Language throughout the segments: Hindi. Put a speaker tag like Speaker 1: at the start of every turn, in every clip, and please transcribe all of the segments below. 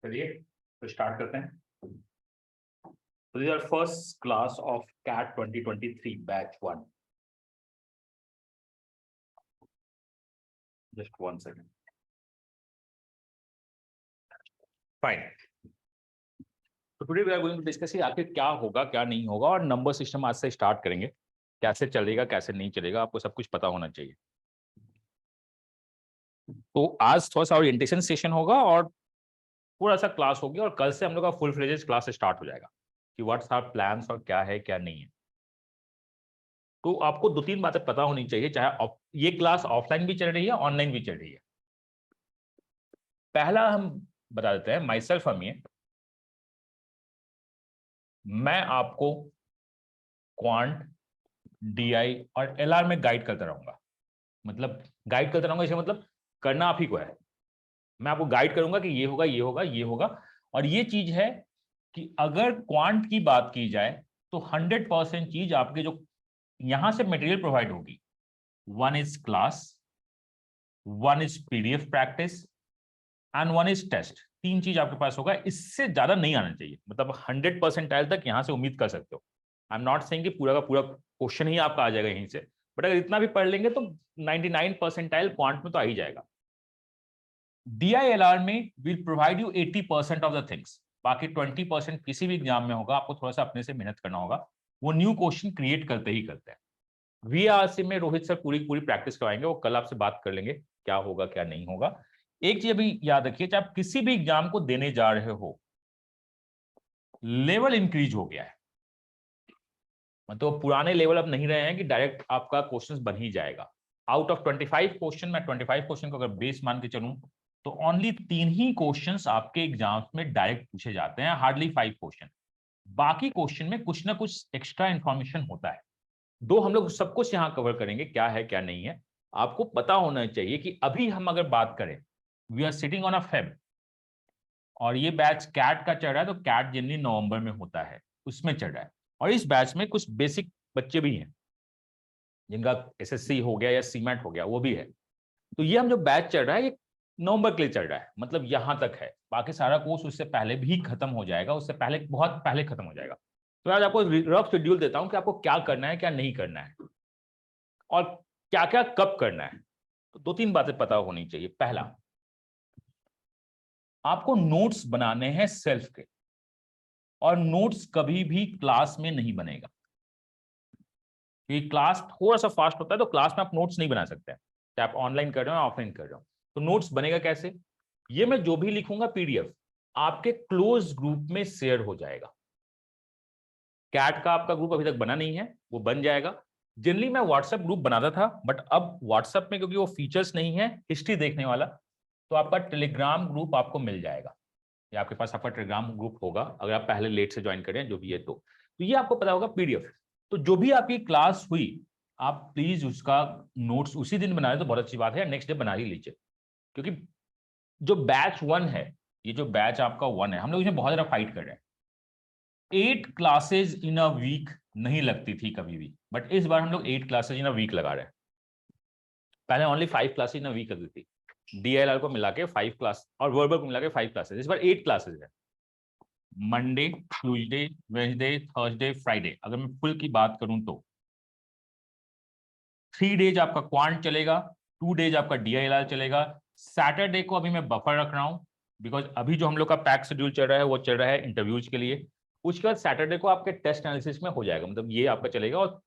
Speaker 1: चलिए तो स्टार्ट करते हैं। तो this are first class of CAT 2023 batch 1। Just 1 second. Fine. तो today we are going to discuss आखिर क्या होगा क्या नहीं होगा, और नंबर सिस्टम आज से स्टार्ट करेंगे। कैसे चलेगा कैसे नहीं चलेगा आपको सब कुछ पता होना चाहिए। तो आज थोड़ा सा ओरिएंटेशन सेशन होगा और पूरा सा क्लास होगी, और कल से हम लोग का फुल फ्लेजेड क्लास स्टार्ट हो जाएगा कि व्हाट्स आवर प्लान्स और क्या है क्या नहीं है। तो आपको 2-3 बातें पता होनी चाहिए, चाहे ये क्लास ऑफलाइन भी चल रही है ऑनलाइन भी चल रही है। पहला हम बता देते हैं, माई सेल्फ मैं आपको क्वांट, डीआई और एलआर में गाइड करता रहूंगा। मतलब गाइड करता रहूंगा, इसका मतलब करना आप ही को है। मैं आपको गाइड करूंगा कि ये होगा ये होगा ये होगा। और ये चीज है कि अगर क्वांट की बात की जाए तो 100% चीज आपके जो यहां से मटेरियल प्रोवाइड होगी, one is class, one is PDF practice and one is test. 3 चीज आपके पास होगा, इससे ज्यादा नहीं आना चाहिए। मतलब 100% तक यहां से उम्मीद कर सकते हो। आई एम नॉट सेइंग कि पूरा का पूरा क्वेश्चन ही आपका आ जाएगा यहीं से, बट अगर इतना भी पढ़ लेंगे तो 99% क्वांट में तो आ ही जाएगा। DILR में will provide you 80% of the things. बाकी 20% किसी भी एग्जाम में होगा, आपको थोड़ा सा अपने से मेहनत करना होगा। वो न्यू क्वेश्चन क्रिएट करते ही करते हैं। VRC में रोहित सर पूरी पूरी प्रैक्टिस करवाएंगे, वो कल आपसे बात कर लेंगे क्या होगा क्या नहीं होगा। एक चीज अभी याद रखिए, चाहे आप किसी भी एग्जाम को देने जा रहे हो, लेवल इंक्रीज हो गया है। मतलब पुराने लेवल अब नहीं रहे हैं कि डायरेक्ट आपका क्वेश्चंस बन ही जाएगा। आउट ऑफ 25 क्वेश्चन, मैं 25 क्वेश्चन को अगर बेस मान के चलूं तो ओनली 3 ही क्वेश्चंस आपके एग्जाम्स में डायरेक्ट पूछे जाते हैं, हार्डली 5 क्वेश्चन। बाकी क्वेश्चन में कुछ ना कुछ एक्स्ट्रा इंफॉर्मेशन होता है। दो हम लोग सब कुछ यहाँ कवर करेंगे, क्या है क्या नहीं है। आपको पता होना चाहिए कि अभी हम अगर बात करें, we are sitting on a fab, और ये बैच कैट का चल रहा है। तो कैट जनरली नवंबर में होता है, उसमें चल रहा है। और इस बैच में कुछ बेसिक बच्चे भी हैं जिनका SSC हो गया या सीमेट हो गया, वो भी है। तो ये हम जो बैच चल रहा है ये नवंबर के लिए चल रहा है, मतलब यहां तक है। बाकी सारा कोर्स उससे पहले भी खत्म हो जाएगा, उससे पहले बहुत पहले खत्म हो जाएगा। तो आज आपको रफ शेड्यूल देता हूं कि आपको क्या करना है क्या नहीं करना है, और क्या क्या कब करना है। तो 2-3 बातें पता होनी चाहिए। पहला, आपको नोट्स बनाने हैं सेल्फ के, और नोट्स कभी भी क्लास में नहीं बनेगा। क्योंकि क्लास थोड़ा सा फास्ट होता है, तो क्लास में आप नोट्स नहीं बना सकते, चाहे आप ऑनलाइन कर रहे हो ऑफलाइन कर रहे हो। तो नोट्स बनेगा कैसे? ये मैं जो भी लिखूंगा PDF आपके क्लोज ग्रुप में शेयर हो जाएगा। कैट का आपका ग्रुप अभी तक बना नहीं है, वो बन जाएगा। जनरली मैं व्हाट्सएप ग्रुप बनाता था, बट अब व्हाट्सएप में क्योंकि वो फीचर्स नहीं है हिस्ट्री देखने वाला, तो आपका टेलीग्राम ग्रुप आपको मिल जाएगा, या आपके पास आपका टेलीग्राम ग्रुप होगा अगर आप पहले लेट से ज्वाइन करें जो भी है। तो ये आपको पता होगा PDF। तो जो भी आपकी क्लास हुई, आप प्लीज उसका नोट्स उसी दिन बना रहे तो बहुत अच्छी बात है, नेक्स्ट डे बना ही लीजिए। क्योंकि जो बैच 1 है, ये जो बैच आपका 1 है, हम लोग इसमें बहुत ज्यादा फाइट कर रहे हैं। 8 क्लासेज इन अ वीक नहीं लगती थी कभी भी, बट इस बार हम लोग 8 क्लासेज इन अ वीक लगा रहे हैं। पहले only 5 classes in a week लगती थी। DLR को मिला के 5 क्लास और वर्बल को मिला के 5 क्लासेज, इस बार 8 क्लासेज है। Monday, Tuesday, Wednesday, Thursday, Friday. अगर मैं फुल की बात करूं तो 3 डेज आपका क्वांट चलेगा, 2 डेज आपका DILR चलेगा। सैटरडे को अभी मैं बफर रख रहा हूं, बिकॉज अभी जो हम लोग का पैक शेड्यूल चल रहा है वो चल रहा है इंटरव्यूज के लिए। उसके बाद सैटरडे को आपके टेस्ट एनालिसिस में हो जाएगा, मतलब ये आपका चलेगा। और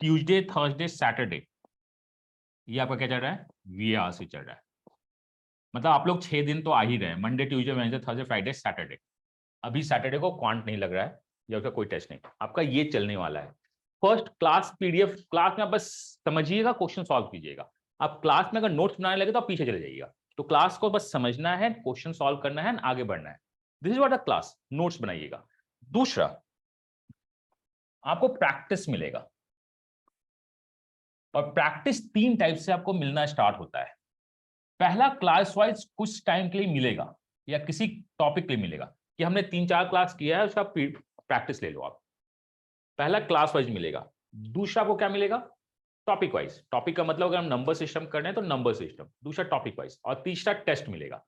Speaker 1: ट्यूसडे, थर्सडे, सैटरडे ये आपका क्या चल रहा है? VRC चल रहा है। मतलब आप लोग 6 दिन तो आ ही रहे हैं, Monday, Tuesday, Wednesday, Thursday, Friday, Saturday. अभी सैटरडे को क्वांट नहीं लग रहा है, या उसका कोई टेस्ट नहीं, आपका ये चलने वाला है। फर्स्ट क्लास PDF, क्लास में आप बस समझिएगा, क्वेश्चन सॉल्व कीजिएगा। आप क्लास में अगर नोट्स बनाने लगे तो आप पीछे चले जाइएगा। तो क्लास को बस समझना है, क्वेश्चन सॉल्व करना है, आगे बढ़ना है। This is what a class. Notes बनाइएगा। दूसरा, आपको प्रैक्टिस मिलेगा, और प्रैक्टिस 3 टाइप से आपको मिलना स्टार्ट होता है। पहला, क्लास वाइज कुछ टाइम के लिए मिलेगा, या किसी टॉपिक के लिए मिलेगा कि हमने 3-4 क्लास किया है, उसका प्रैक्टिस ले लो आप। पहला क्लास वाइज मिलेगा। दूसरा को क्या मिलेगा? Topic wise. टॉपिक का मतलब अगर हम नंबर सिस्टम कर रहे हैं तो नंबर सिस्टम, दूसरा टॉपिक वाइज, और तीसरा टेस्ट मिलेगा।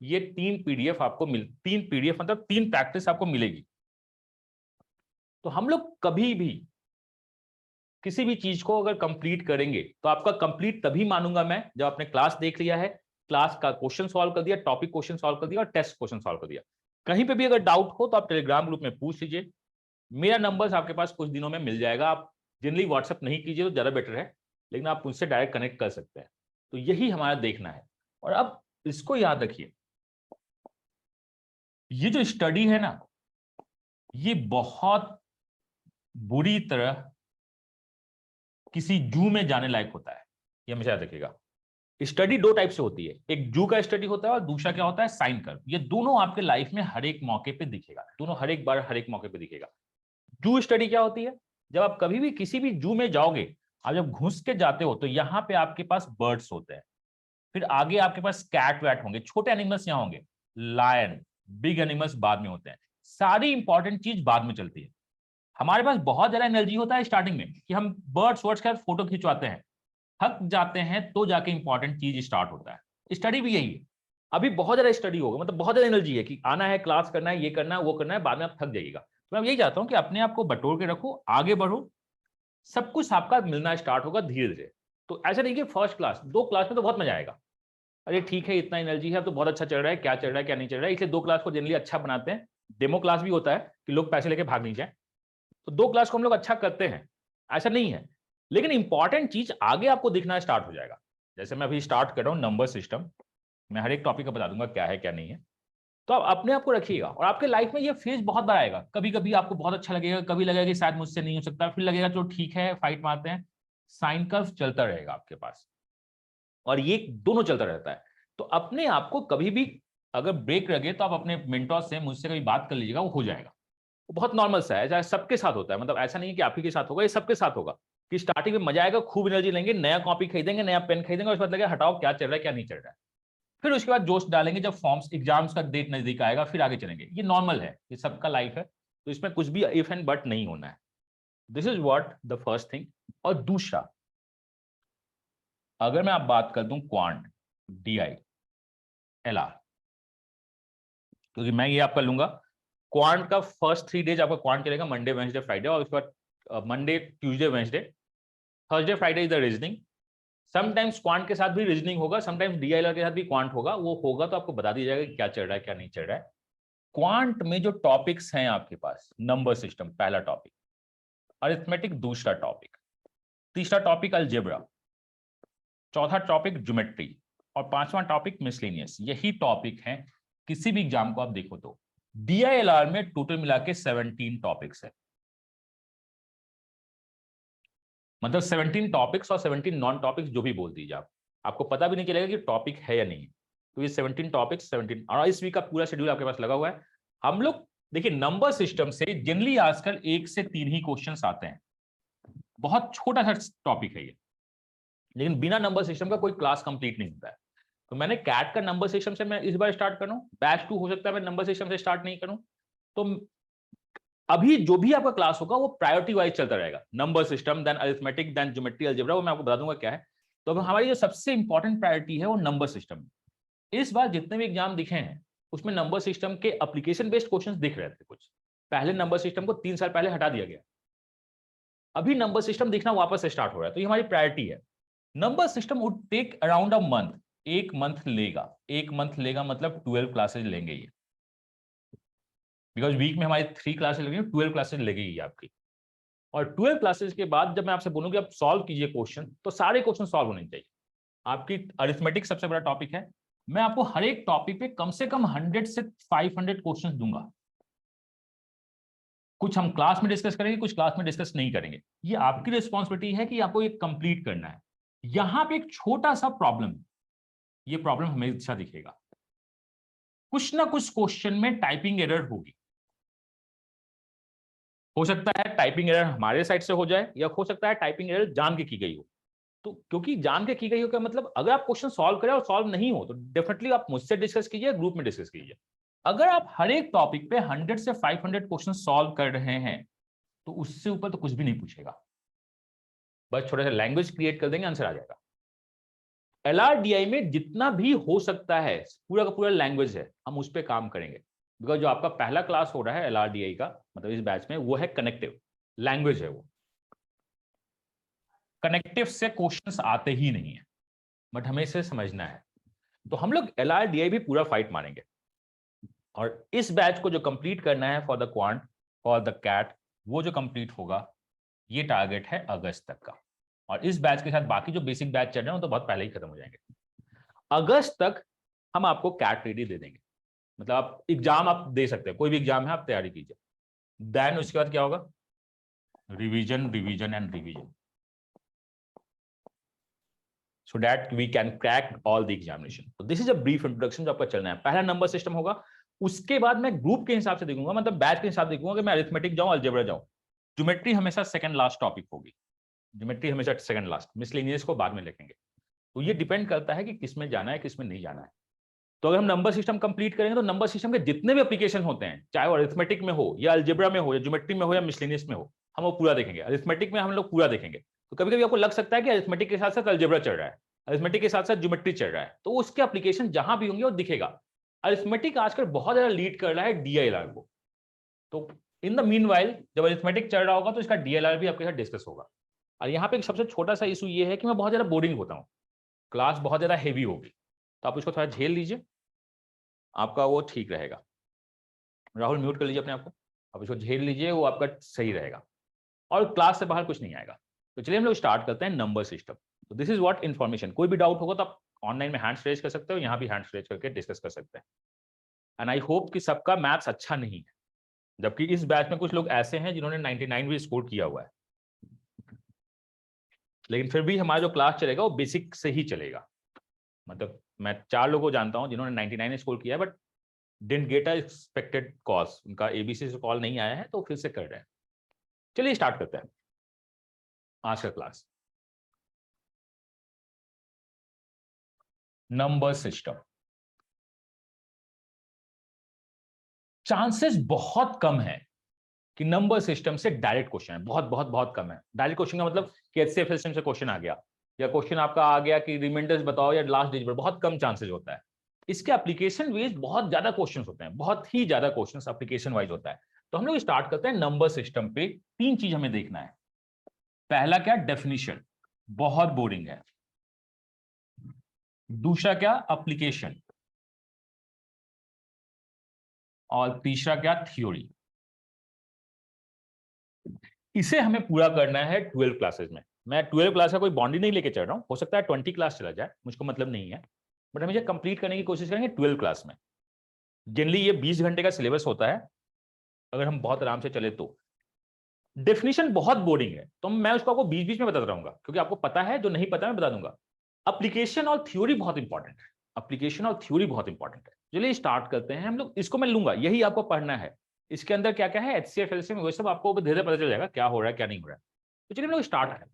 Speaker 1: ये 3 पीडीएफ आपको 3 पीडीएफ मतलब 3 प्रैक्टिस आपको मिलेगी। तो हम लोग कभी भी किसी भी चीज को अगर कंप्लीट करेंगे तो आपका कंप्लीट तभी मानूंगा मैं जब आपने क्लास देख लिया है, क्लास का क्वेश्चन सॉल्व कर दिया, टॉपिक क्वेश्चन सॉल्व कर दिया और टेस्ट क्वेश्चन सॉल्व कर दिया। कहीं पे भी अगर डाउट हो तो आप टेलीग्राम ग्रुप में पूछ लीजिए, मेरा नंबर आपके पास कुछ दिनों में मिल जाएगा। आप जनरली व्हाट्सएप नहीं कीजिए तो ज्यादा बेटर है, लेकिन आप मुझसे डायरेक्ट कनेक्ट कर सकते हैं। तो यही हमारा देखना है। और अब इसको याद रखिए, ये जो स्टडी है ना, ये बहुत बुरी तरह किसी जू में जाने लायक होता है, ये हमेशा याद रखिएगा। स्टडी 2 टाइप से होती है, एक जू का स्टडी होता है और दूसरा क्या होता है, साइन कर्व। ये दोनों आपके लाइफ में हर एक मौके पे दिखेगा, दोनों हर एक बार हर एक मौके पे दिखेगा। जू स्टडी क्या होती है, जब आप कभी भी किसी भी जू में जाओगे, आप जब घुस के जाते हो तो यहाँ पे आपके पास बर्ड्स होते हैं, फिर आगे आपके पास कैट वैट होंगे, छोटे एनिमल्स यहाँ होंगे, लायन, बिग एनिमल्स बाद में होते हैं। सारी इंपॉर्टेंट चीज बाद में चलती है। हमारे पास बहुत ज्यादा एनर्जी होता है स्टार्टिंग में कि हम बर्ड्स वर्ड्स का फोटो खिंचवाते हैं, थक जाते हैं तो जाके इंपॉर्टेंट चीज स्टार्ट होता है। स्टडी भी यही है, अभी बहुत ज्यादा स्टडी होगा, मतलब बहुत ज्यादा एनर्जी है कि आना है, क्लास करना है, ये करना है, वो करना है, बाद में आप थक जाइएगा। तो मैं यही चाहता हूं कि अपने आप को बटोर के रखो, आगे बढ़ो, सब कुछ आपका मिलना स्टार्ट होगा धीरे धीरे। तो ऐसा नहीं कि फर्स्ट क्लास 2 क्लास में तो बहुत मजा आएगा, अरे ठीक है इतना एनर्जी है तो बहुत अच्छा चल रहा है, क्या चल रहा है क्या नहीं चल रहा है, इसलिए 2 क्लास को जनरली अच्छा बनाते हैं। डेमो क्लास भी होता है कि लोग पैसे लेके भाग नहीं जाए, तो 2 क्लास को हम लोग अच्छा करते हैं, ऐसा नहीं है। लेकिन इंपॉर्टेंट चीज आगे आपको दिखना स्टार्ट हो जाएगा। जैसे मैं अभी स्टार्ट कर रहा हूं नंबर सिस्टम, मैं हर एक टॉपिक का बता दूंगा क्या है क्या नहीं है। तो आप अपने आप को रखिएगा, और आपके लाइफ में ये फेज बहुत बार आएगा। कभी कभी आपको बहुत अच्छा लगेगा, कभी लगेगा कि शायद मुझसे नहीं हो सकता, फिर लगेगा चलो ठीक है फाइट मारते हैं। साइन कर्व चलता रहेगा आपके पास, और ये दोनों चलता रहता है। तो अपने आप को कभी भी अगर ब्रेक लगे तो आप अपने मेंटोर से मुझसे कभी बात कर लीजिएगा, वो हो जाएगा। वो बहुत नॉर्मल सा है, सबके साथ होता है, मतलब ऐसा नहीं है कि आप ही के साथ होगा, ये सबके साथ होगा कि स्टार्टिंग में मजा आएगा, खूब एनर्जी लेंगे, नया कॉपी खरीदेंगे, नया पेन खरीदेंगे, और उसके बाद लगेगा हटाओ क्या चल रहा है क्या नहीं चल रहा है। फिर उसके बाद जोश डालेंगे, जब फॉर्म्स एग्जाम्स का डेट नजदीक आएगा फिर आगे चलेंगे। ये नॉर्मल है, ये सबका लाइफ है, तो इसमें कुछ भी इफ एंड बट नहीं होना है। This is what the first thing. और दूसरा, अगर मैं आप बात कर दूं क्वांट, DI LR, क्योंकि मैं ये आपका लूंगा, क्वांट का फर्स्ट 3 डेज आपका क्वांट चलेगा, मंडे वेंसडे फ्राइडे, और उसके बाद Monday Tuesday Wednesday, Thursday Friday is the reasoning. Sometimes quant के साथ भी रीजनिंग होगा, समटाइम्स DILR के साथ भी क्वांट होगा, वो होगा तो आपको बता दिया जाएगा क्या चल रहा है क्या नहीं चल रहा है। क्वांट में जो टॉपिक्स हैं आपके पास, नंबर सिस्टम पहला टॉपिक, अरिथमेटिक दूसरा टॉपिक, तीसरा टॉपिक अलजेब्रा, चौथा टॉपिक ज्योमेट्री, और पांचवा टॉपिक मिसलेनियस। यही टॉपिक हैं किसी भी एग्जाम को आप देखो तो। DILR में टोटल मिला के 17 टॉपिक्स है, मतलब 17 टॉपिक्स और 17 नॉन टॉपिक्स जो भी बोल दीजिए आप, आपको पता भी नहीं चलेगा कि टॉपिक है या नहीं। तो ये 17 टॉपिक्स 17, और इस वीक का पूरा शेड्यूल आपके पास लगा हुआ है। हम लोग देखिए नंबर सिस्टम से जनरली आजकल 1 से 3 ही क्वेश्चंस आते हैं, बहुत छोटा सा टॉपिक है ये, लेकिन बिना नंबर सिस्टम का कोई क्लास कंप्लीट नहीं होता है। तो मैंने कैट का नंबर सिस्टम से मैं इस बार स्टार्ट करूं, बैच 2 हो सकता है मैं नंबर सिस्टम से स्टार्ट नहीं करूं। तो अभी जो भी आपका क्लास होगा वो प्रायोरिटी वाइज चलता रहेगा, number system, then arithmetic, then geometry, algebra, वो मैं आपको बता दूंगा क्या है। तो अब हमारी जो सबसे इंपॉर्टेंट प्रायोरिटी है वो नंबर सिस्टम। इस बार जितने भी एग्जाम दिखे हैं उसमें नंबर सिस्टम के एप्लीकेशन बेस्ड क्वेश्चंस दिख रहे थे कुछ, पहले नंबर सिस्टम को 3 साल पहले हटा दिया गया, अभी नंबर सिस्टम दिखना वापस से स्टार्ट हो रहा है, तो ये हमारी प्रायोरिटी है। Number system would take around a month, 1 month लेगा, 1 मंथ लेगा, मतलब 12 क्लासेज लेंगे ये, बिकॉज वीक में हमारी 3 क्लासेज लगेंगी, 12 क्लासेज लगेगी आपकी। और 12 क्लासेज के बाद जब मैं आपसे बोलूं कि आप सॉल्व कीजिए क्वेश्चन, तो सारे क्वेश्चन सॉल्व होने चाहिए। आपकी अरिथमेटिक सबसे बड़ा टॉपिक है, मैं आपको हर एक टॉपिक पे कम से कम 100 से 500 क्वेश्चंस दूंगा। कुछ हम क्लास में डिस्कस करेंगे, कुछ क्लास में डिस्कस नहीं करेंगे, ये आपकी रिस्पॉन्सिबिलिटी है कि आपको ये कंप्लीट करना है। यहां पे एक छोटा सा प्रॉब्लम, ये प्रॉब्लम हमेशा दिखेगा, कुछ ना कुछ क्वेश्चन में टाइपिंग एरर होगी। हो सकता है टाइपिंग एरर हमारे साइड से हो जाए, या हो सकता है टाइपिंग एरर जान के की गई हो। तो क्योंकि जान के की गई हो का मतलब, अगर आप क्वेश्चन सॉल्व करें और सॉल्व नहीं हो तो डेफिनेटली आप मुझसे डिस्कस कीजिए, ग्रुप में डिस्कस कीजिए। अगर आप हर एक टॉपिक पे 100 से 500 क्वेश्चन सॉल्व कर रहे हैं तो उससे ऊपर तो कुछ भी नहीं पूछेगा, बस छोटा सा लैंग्वेज क्रिएट कर देंगे, आंसर आ जाएगा। LRDI में जितना भी हो सकता है पूरा का पूरा लैंग्वेज है, हम उस पर काम करेंगे। बिकॉज जो आपका पहला क्लास हो रहा है LRDI का, मतलब इस बैच में, वो है कनेक्टिव लैंग्वेज है। वो कनेक्टिव से क्वेश्चंस आते ही नहीं है, बट हमें इसे समझना है। तो हम लोग LRDI भी पूरा फाइट मारेंगे। और इस बैच को जो कंप्लीट करना है for the quant, for the CAT, वो जो कंप्लीट होगा, ये टारगेट है अगस्त तक का। और इस बैच के साथ बाकी जो बेसिक बैच चल रहे हैं तो बहुत पहले ही खत्म हो जाएंगे। अगस्त तक हम आपको कैट रेडी दे देंगे। मतलब आप एग्जाम आप दे सकते हैं, कोई भी एग्जाम है आप तैयारी कीजिए। देन उसके बाद क्या होगा? Revision, revision and revision, so that we can crack all the examination. So this is a brief introduction जो आपका चलना है। पहला नंबर सिस्टम होगा, उसके बाद मैं ग्रुप के हिसाब से देखूंगा, मतलब बैच के हिसाब से देखूंगा कि मैं अरिथमेटिक जाऊं, अलजेब्रा जाऊं। ज्योमेट्री हमेशा सेकंड लास्ट टॉपिक होगी, ज्योमेट्री हमेशा सेकंड लास्ट, मिसलेनियस को बाद में लिखेंगे। तो ये डिपेंड करता है कि किसमें जाना है किसमें नहीं जाना है। तो अगर हम नंबर सिस्टम कंप्लीट करेंगे तो नंबर सिस्टम के जितने भी एप्लीकेशन होते हैं, चाहे वो अरिथमेटिक में हो या अलजेब्रा में हो या ज्योमेट्री में हो या मिसलेनियस में हो, हम वो पूरा देखेंगे। अरिथमेटिक में हम लोग पूरा देखेंगे। तो कभी कभी आपको लग सकता है कि अरिथमेटिक के साथ साथ अलजेब्रा चल रहा है, अरिथमेटिक के साथ साथ ज्योमेट्री चल रहा है, तो उसके एप्लीकेशन जहां भी होंगे वो दिखेगा। अरिथमेटिक आजकल बहुत ज्यादा लीड कर रहा है DILR को। तो इन द मीनवाइल जब अरिथमेटिक चल रहा होगा तो इसका DILR भी आपके साथ डिस्कस होगा। और यहाँ पे एक सबसे छोटा सा इशू ये है कि मैं बहुत ज्यादा बोरिंग होता हूँ, क्लास बहुत ज्यादा हेवी होगी, तो आप इसको थोड़ा झेल लीजिए, आपका वो ठीक रहेगा। राहुल म्यूट कर लीजिए अपने आप को, आप इसको झेल लीजिए, वो आपका सही रहेगा और क्लास से बाहर कुछ नहीं आएगा। तो चलिए हम लोग स्टार्ट करते हैं नंबर सिस्टम। तो दिस इज व्हाट इन्फॉर्मेशन। कोई भी डाउट होगा तो आप ऑनलाइन में हैंड्स रेज कर सकते हो, यहाँ भी हैंड्स रेज करके डिस्कस कर सकते हैं। एंड आई होप कि सबका मैथ्स अच्छा नहीं है, जबकि इस बैच में कुछ लोग ऐसे हैं जिन्होंने 99 भी स्कोर किया हुआ है, लेकिन फिर भी हमारा जो क्लास चलेगा वो बेसिक से ही चलेगा। मतलब मैं 4 लोगों को जानता हूं जिन्होंने 99 स्कोर किया है, but didn't get a expected cause, उनका ABC से कॉल नहीं आया है, तो फिर से कर रहे हैं। चलिए स्टार्ट करते हैं आज का क्लास। नंबर सिस्टम, चांसेस बहुत कम है कि नंबर सिस्टम से डायरेक्ट क्वेश्चन है, बहुत बहुत बहुत कम है। डायरेक्ट क्वेश्चन का मतलब कि HCF सिस्टम से क्वेश्चन आ गया, या क्वेश्चन आपका आ गया कि रिमाइंडर्स बताओ या लास्ट डिजिट, बहुत कम चांसेस होता है। इसके एप्लीकेशन वाइज बहुत ज्यादा क्वेश्चन होते हैं, बहुत ही ज्यादा क्वेश्चन एप्लीकेशन वाइज होता है। तो हम लोग स्टार्ट करते हैं नंबर सिस्टम पे। 3 चीज हमें देखना है। पहला क्या? डेफिनेशन, बहुत बोरिंग है। दूसरा क्या? एप्लीकेशन। और तीसरा क्या? थ्योरी। इसे हमें पूरा करना है 12 क्लासेस में। मैं 12 क्लास का कोई बाउंड्री नहीं लेके चल रहा हूं, हो सकता है 20 क्लास चला जाए, मुझको मतलब नहीं है, बट हम इसे कंप्लीट करने की कोशिश करेंगे 12 क्लास में। जनरली ये 20 घंटे का सिलेबस होता है, अगर हम बहुत आराम से चले तो। डेफिनेशन बहुत बोरिंग है, तो मैं उसको आपको बीच बीच में बताता रहूंगा, क्योंकि आपको पता है, जो नहीं पता मैं बता दूंगा। एप्लीकेशन और थ्योरी बहुत इंपॉर्टेंट है, एप्लीकेशन और थ्योरी बहुत इंपॉर्टेंट है। चलिए स्टार्ट करते हैं हम लोग। इसको मैं लूंगा, यही आपको पढ़ना है। इसके अंदर क्या क्या है, HCF LCM वो सब आपको धीरे धीरे पता चल जाएगा क्या हो रहा है क्या नहीं हो रहा है। तो चलिए हम लोग स्टार्ट करें।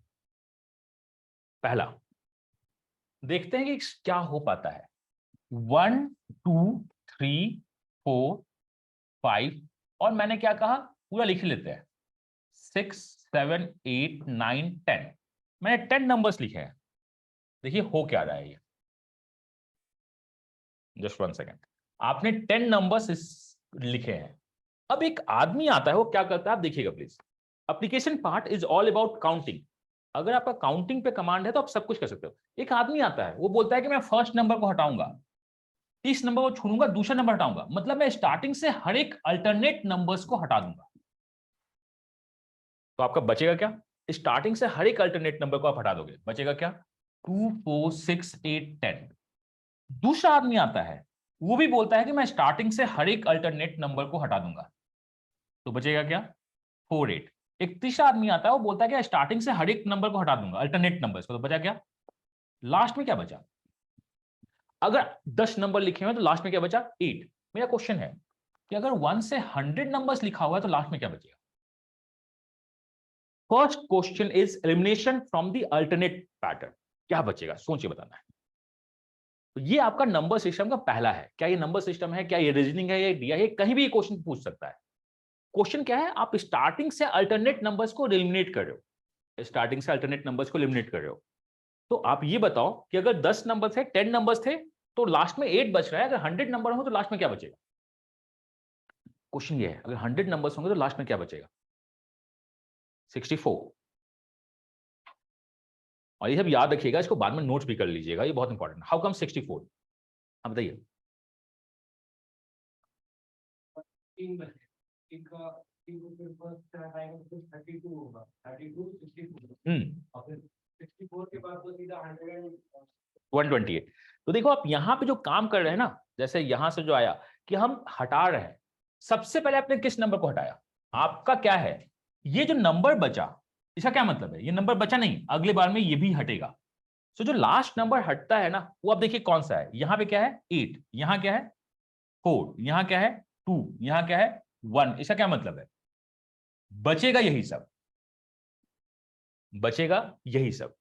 Speaker 1: पहला देखते हैं कि क्या हो पाता है। 1 2 3 4 5, और मैंने क्या कहा पूरा लिख लेते हैं, 6 7 8 9 10। मैंने 10 नंबर्स लिखे हैं। देखिए हो क्या रहा है ये, जस्ट 1 सेकेंड। आपने 10 नंबर्स लिखे हैं। अब एक आदमी आता है, वो क्या करता है आप देखिएगा please. Application part is all about counting. अगर आपका काउंटिंग पे कमांड है तो आप सब कुछ कर सकते हो। एक आदमी आता है, वो बोलता है कि मैं फर्स्ट नंबर को हटाऊंगा, इस नंबर को छोड़ूंगा, दूसरा नंबर हटाऊंगा, मतलब मैं स्टार्टिंग से हर एक अल्टरनेट नंबर्स को हटा दूंगा। तो आपका बचेगा क्या? स्टार्टिंग से हर एक अल्टरनेट नंबर को आप हटा दोगे, बचेगा क्या? 2 4 6 8 10। दूसरा आदमी आता है, वो भी बोलता है कि मैं स्टार्टिंग से हर एक अल्टरनेट नंबर को हटा दूंगा, तो बचेगा क्या? 4 8। एक तीसरा आदमी आता है, वो बोलता है कि स्टार्टिंग से हर एक नंबर को हटा दूंगा, अल्टरनेट नंबर्स को, तो बचा क्या? लास्ट में क्या बचा? अगर 10 नंबर लिखे हुए तो लास्ट में क्या बचा? 8। मेरा क्वेश्चन है कि अगर 1 से 100 नंबर्स लिखा हुआ है तो लास्ट में क्या बचेगा? First question is elimination from the alternate pattern. क्या बचेगा सोचिए, बताना है। तो ये आपका नंबर सिस्टम का पहला है। क्या ये नंबर सिस्टम है, क्या ये रीजनिंग है, ये दिया है, कहीं भी ये क्वेश्चन पूछ सकता है। क्वेश्चन क्या है? आप स्टार्टिंग से अल्टरनेट नंबर्स को एलिमिनेट कर रहे हो, स्टार्टिंग से अल्टरनेट नंबर्स को एलिमिनेट कर रहे हो। तो आप ये बताओ कि अगर 10 नंबर थे, 10 नंबर्स थे, तो लास्ट में 8 बच रहा है। अगर 100 नंबर हो तो लास्ट में क्या बचेगा? क्वेश्चन ये है, अगर 100 नंबर्स होंगे तो लास्ट में क्या बचेगा? 64। और ये सब याद रखिएगा, इसको बाद में नोट्स भी कर लीजिएगा, ये बहुत इंपॉर्टेंट। How come 64? आप बताइए। हम्म 128। तो देखो आप यहां पे जो काम कर रहे हैं ना, जैसे यहां से जो आया कि हम हटा रहे हैं, सबसे पहले आपने किस नंबर को हटाया? आपका क्या है, ये जो नंबर बचा, इसका क्या मतलब है? ये नंबर बचा नहीं, अगले बार में ये भी हटेगा। सो जो लास्ट नंबर हटता है ना, वो आप देखिए कौन सा है। यहां पे क्या है? 8, यहां क्या है? 4, यहां क्या है? 2, यहां क्या है? 1। इसका क्या मतलब है? बचेगा यही सब, बचेगा यही सब।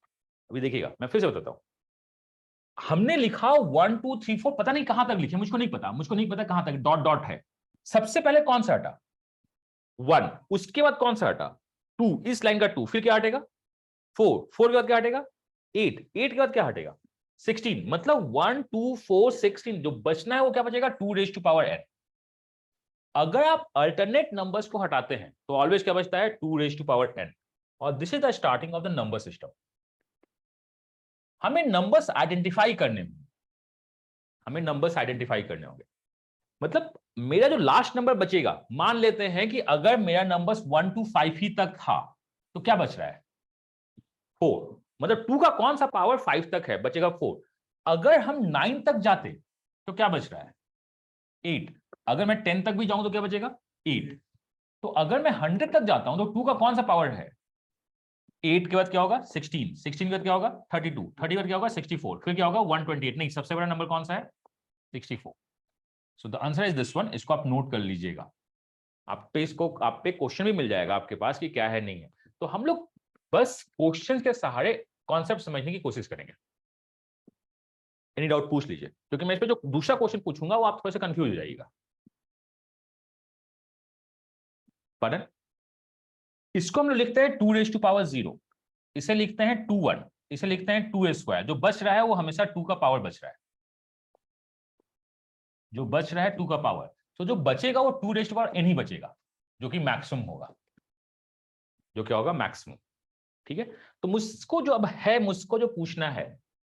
Speaker 1: अभी देखिएगा, मैं फिर से बताता हूं। हमने लिखा 1 2 3 4, पता नहीं कहां तक लिखे, मुझको नहीं पता, मुझको नहीं पता कहां तक डॉट डॉट है। सबसे पहले कौन सा हटा? 1। उसके बाद कौन सा हटा? 2, इस लाइन का 2। फिर क्या हटेगा? 4। 4 के बाद क्या हटेगा? 8। 8 के बाद क्या हटेगा? 16। मतलब 1 2 4 16, जो बचना है वो क्या बचेगा? 2n। अगर आप अल्टरनेट नंबर्स को हटाते हैं तो ऑलवेज क्या बचता है? 2n। और this is the starting of the number system. हमें नंबर्स आइडेंटिफाई करने में, हमें नंबर्स आइडेंटिफाई करने होंगे। मतलब मेरा जो लास्ट नंबर बचेगा, मान लेते हैं कि अगर मेरा नंबर 1 to 5 ही तक था, तो क्या बच रहा है? 4। मतलब 2 का कौन सा पावर 5 तक है? बचेगा 4। अगर हम 9 तक जाते तो क्या बच रहा है? 8। अगर मैं 10 तक भी जाऊं तो क्या बचेगा? 8। तो अगर मैं 100 तक जाता हूं तो 2 का कौन सा पावर है? 8 के बाद क्या होगा? 16। 16 के बाद क्या होगा? 32। 30 के बाद क्या होगा? 64। फिर क्या होगा? 128। नहीं, सबसे बड़ा नंबर कौन सा है? 64। So the answer is this one. इसको आप नोट कर लीजिएगा। आप पे इसको, आप पे क्वेश्चन भी मिल जाएगा आपके पास कि क्या है नहीं है। तो हम लोग बस क्वेश्चन के सहारे कॉन्सेप्ट समझने की कोशिश करेंगे। एनी डाउट पूछ लीजिए, क्योंकि मैं इस पे जो दूसरा क्वेश्चन पूछूंगा वो आप थोड़ा सा कंफ्यूज हो जाएगा। पढ़ें। इसको हम लोग लिखते हैं 2 raised to power 0, इसे लिखते हैं 2 1, इसे लिखते हैं 2a²। जो बच रहा है वो हमेशा 2 का पावर बच रहा है, जो बच रहा है 2 का पावर। तो जो बचेगा वो 2n ही बचेगा, जो कि मैक्सिमम होगा। जो क्या होगा? मैक्सिमम। ठीक है। तो मुझको जो अब है, मुझको जो पूछना है,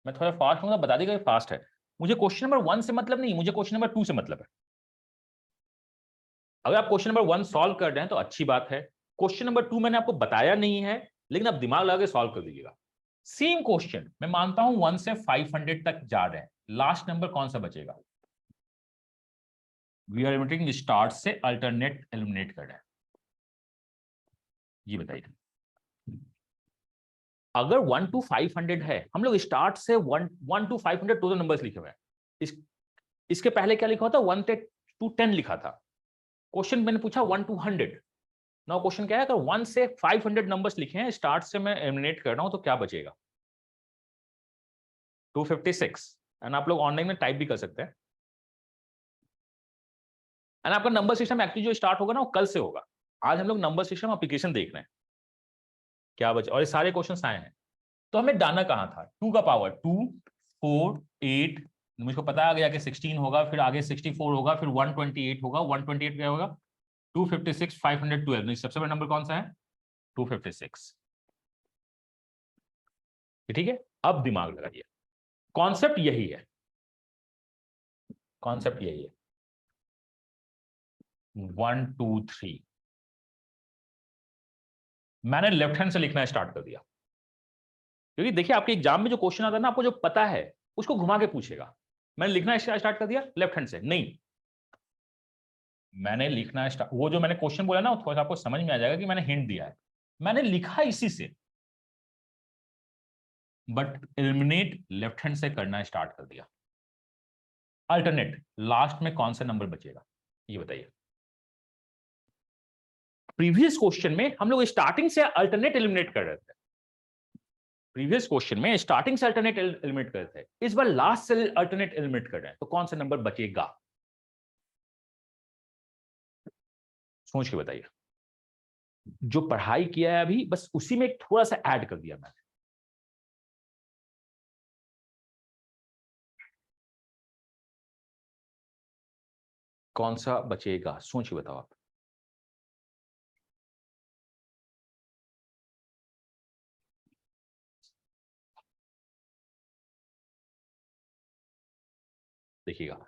Speaker 1: मैं थोड़ा फास्ट हूं, बता देगा फास्ट है। मुझे क्वेश्चन नंबर 1 से मतलब नहीं, मुझे क्वेश्चन नंबर 2 से मतलब है। अगर आप क्वेश्चन नंबर 1 सॉल्व कर रहे हैं तो अच्छी बात है। क्वेश्चन नंबर 2 मैंने आपको बताया नहीं है, लेकिन आप दिमाग लगा के सॉल्व कर दीजिएगा। सेम क्वेश्चन मैं मानता हूं 1 से 500 तक जा रहे हैं, लास्ट नंबर कौन सा बचेगा? वी आर एलिमिनेटिंग स्टार्ट से अल्टरनेट एलिमिनेट कर रहे हैं, ये बताइए। अगर 1 to 500 है, हम लोग स्टार्ट से 1 to 500 टोटल नंबर्स लिखे हुए हैं। इसके पहले क्या लिखा था? 1 to 10 लिखा था। क्वेश्चन मैंने पूछा 1 to 100। नाउ क्वेश्चन क्या है? अगर 1 से 500 नंबर्स लिखे हैं, स्टार्ट से मैं एलिमिनेट कर रहा हूं, तो क्या बचेगा? 256। एंड आप लोग ऑनलाइन में टाइप भी कर सकते हैं। एंड आपका नंबर सिस्टम एक्टिव जो स्टार्ट होगा ना, वो कल से होगा। आज हम लोग नंबर सिस्टम एप्लीकेशन देख रहे हैं क्या बचे, और ये सारे क्वेश्चन आए हैं। तो हमें डालना कहां था? 2 का पावर 2 4 8, मुझको पता आ गया कि 16 होगा, फिर आगे 64 होगा, फिर 128 होगा। 128 क्या होगा? 256 512। सबसे बड़ा नंबर कौन सा है? 256। ठीक है। अब दिमाग लगाइए, कॉन्सेप्ट यही है, कॉन्सेप्ट यही है। 1 2 3 मैंने लेफ्ट हैंड से लिखना स्टार्ट कर दिया, क्योंकि देखिए आपके एग्जाम में जो क्वेश्चन आता है ना, आपको जो पता है उसको घुमा के पूछेगा। मैंने लिखना स्टार्ट कर दिया लेफ्ट हैंड से। नहीं, मैंने लिखना वो जो मैंने क्वेश्चन बोला ना, वो थोड़ा सा आपको समझ में आ जाएगा कि मैंने हिंट दिया है। मैंने लिखा इसी से, बट एलिमिनेट लेफ्ट हैंड से करना स्टार्ट कर दिया। अल्टरनेट लास्ट में कौन सा नंबर बचेगा, ये बताइए। प्रीवियस क्वेश्चन में हम लोग स्टार्टिंग से अल्टरनेट एलिमिनेट कर रहे थे, प्रीवियस क्वेश्चन में स्टार्टिंग से अल्टरनेट एलिमिनेट कर रहे थे, इस बार लास्ट से अल्टरनेट एलिमिनेट कर रहे हैं, तो कौन सा नंबर बचेगा? सोच के बताइए। जो पढ़ाई किया है अभी, बस उसी में थोड़ा सा ऐड कर दिया मैंने। कौन सा बचेगा, सोचिए बताओ आप। देखिएगा,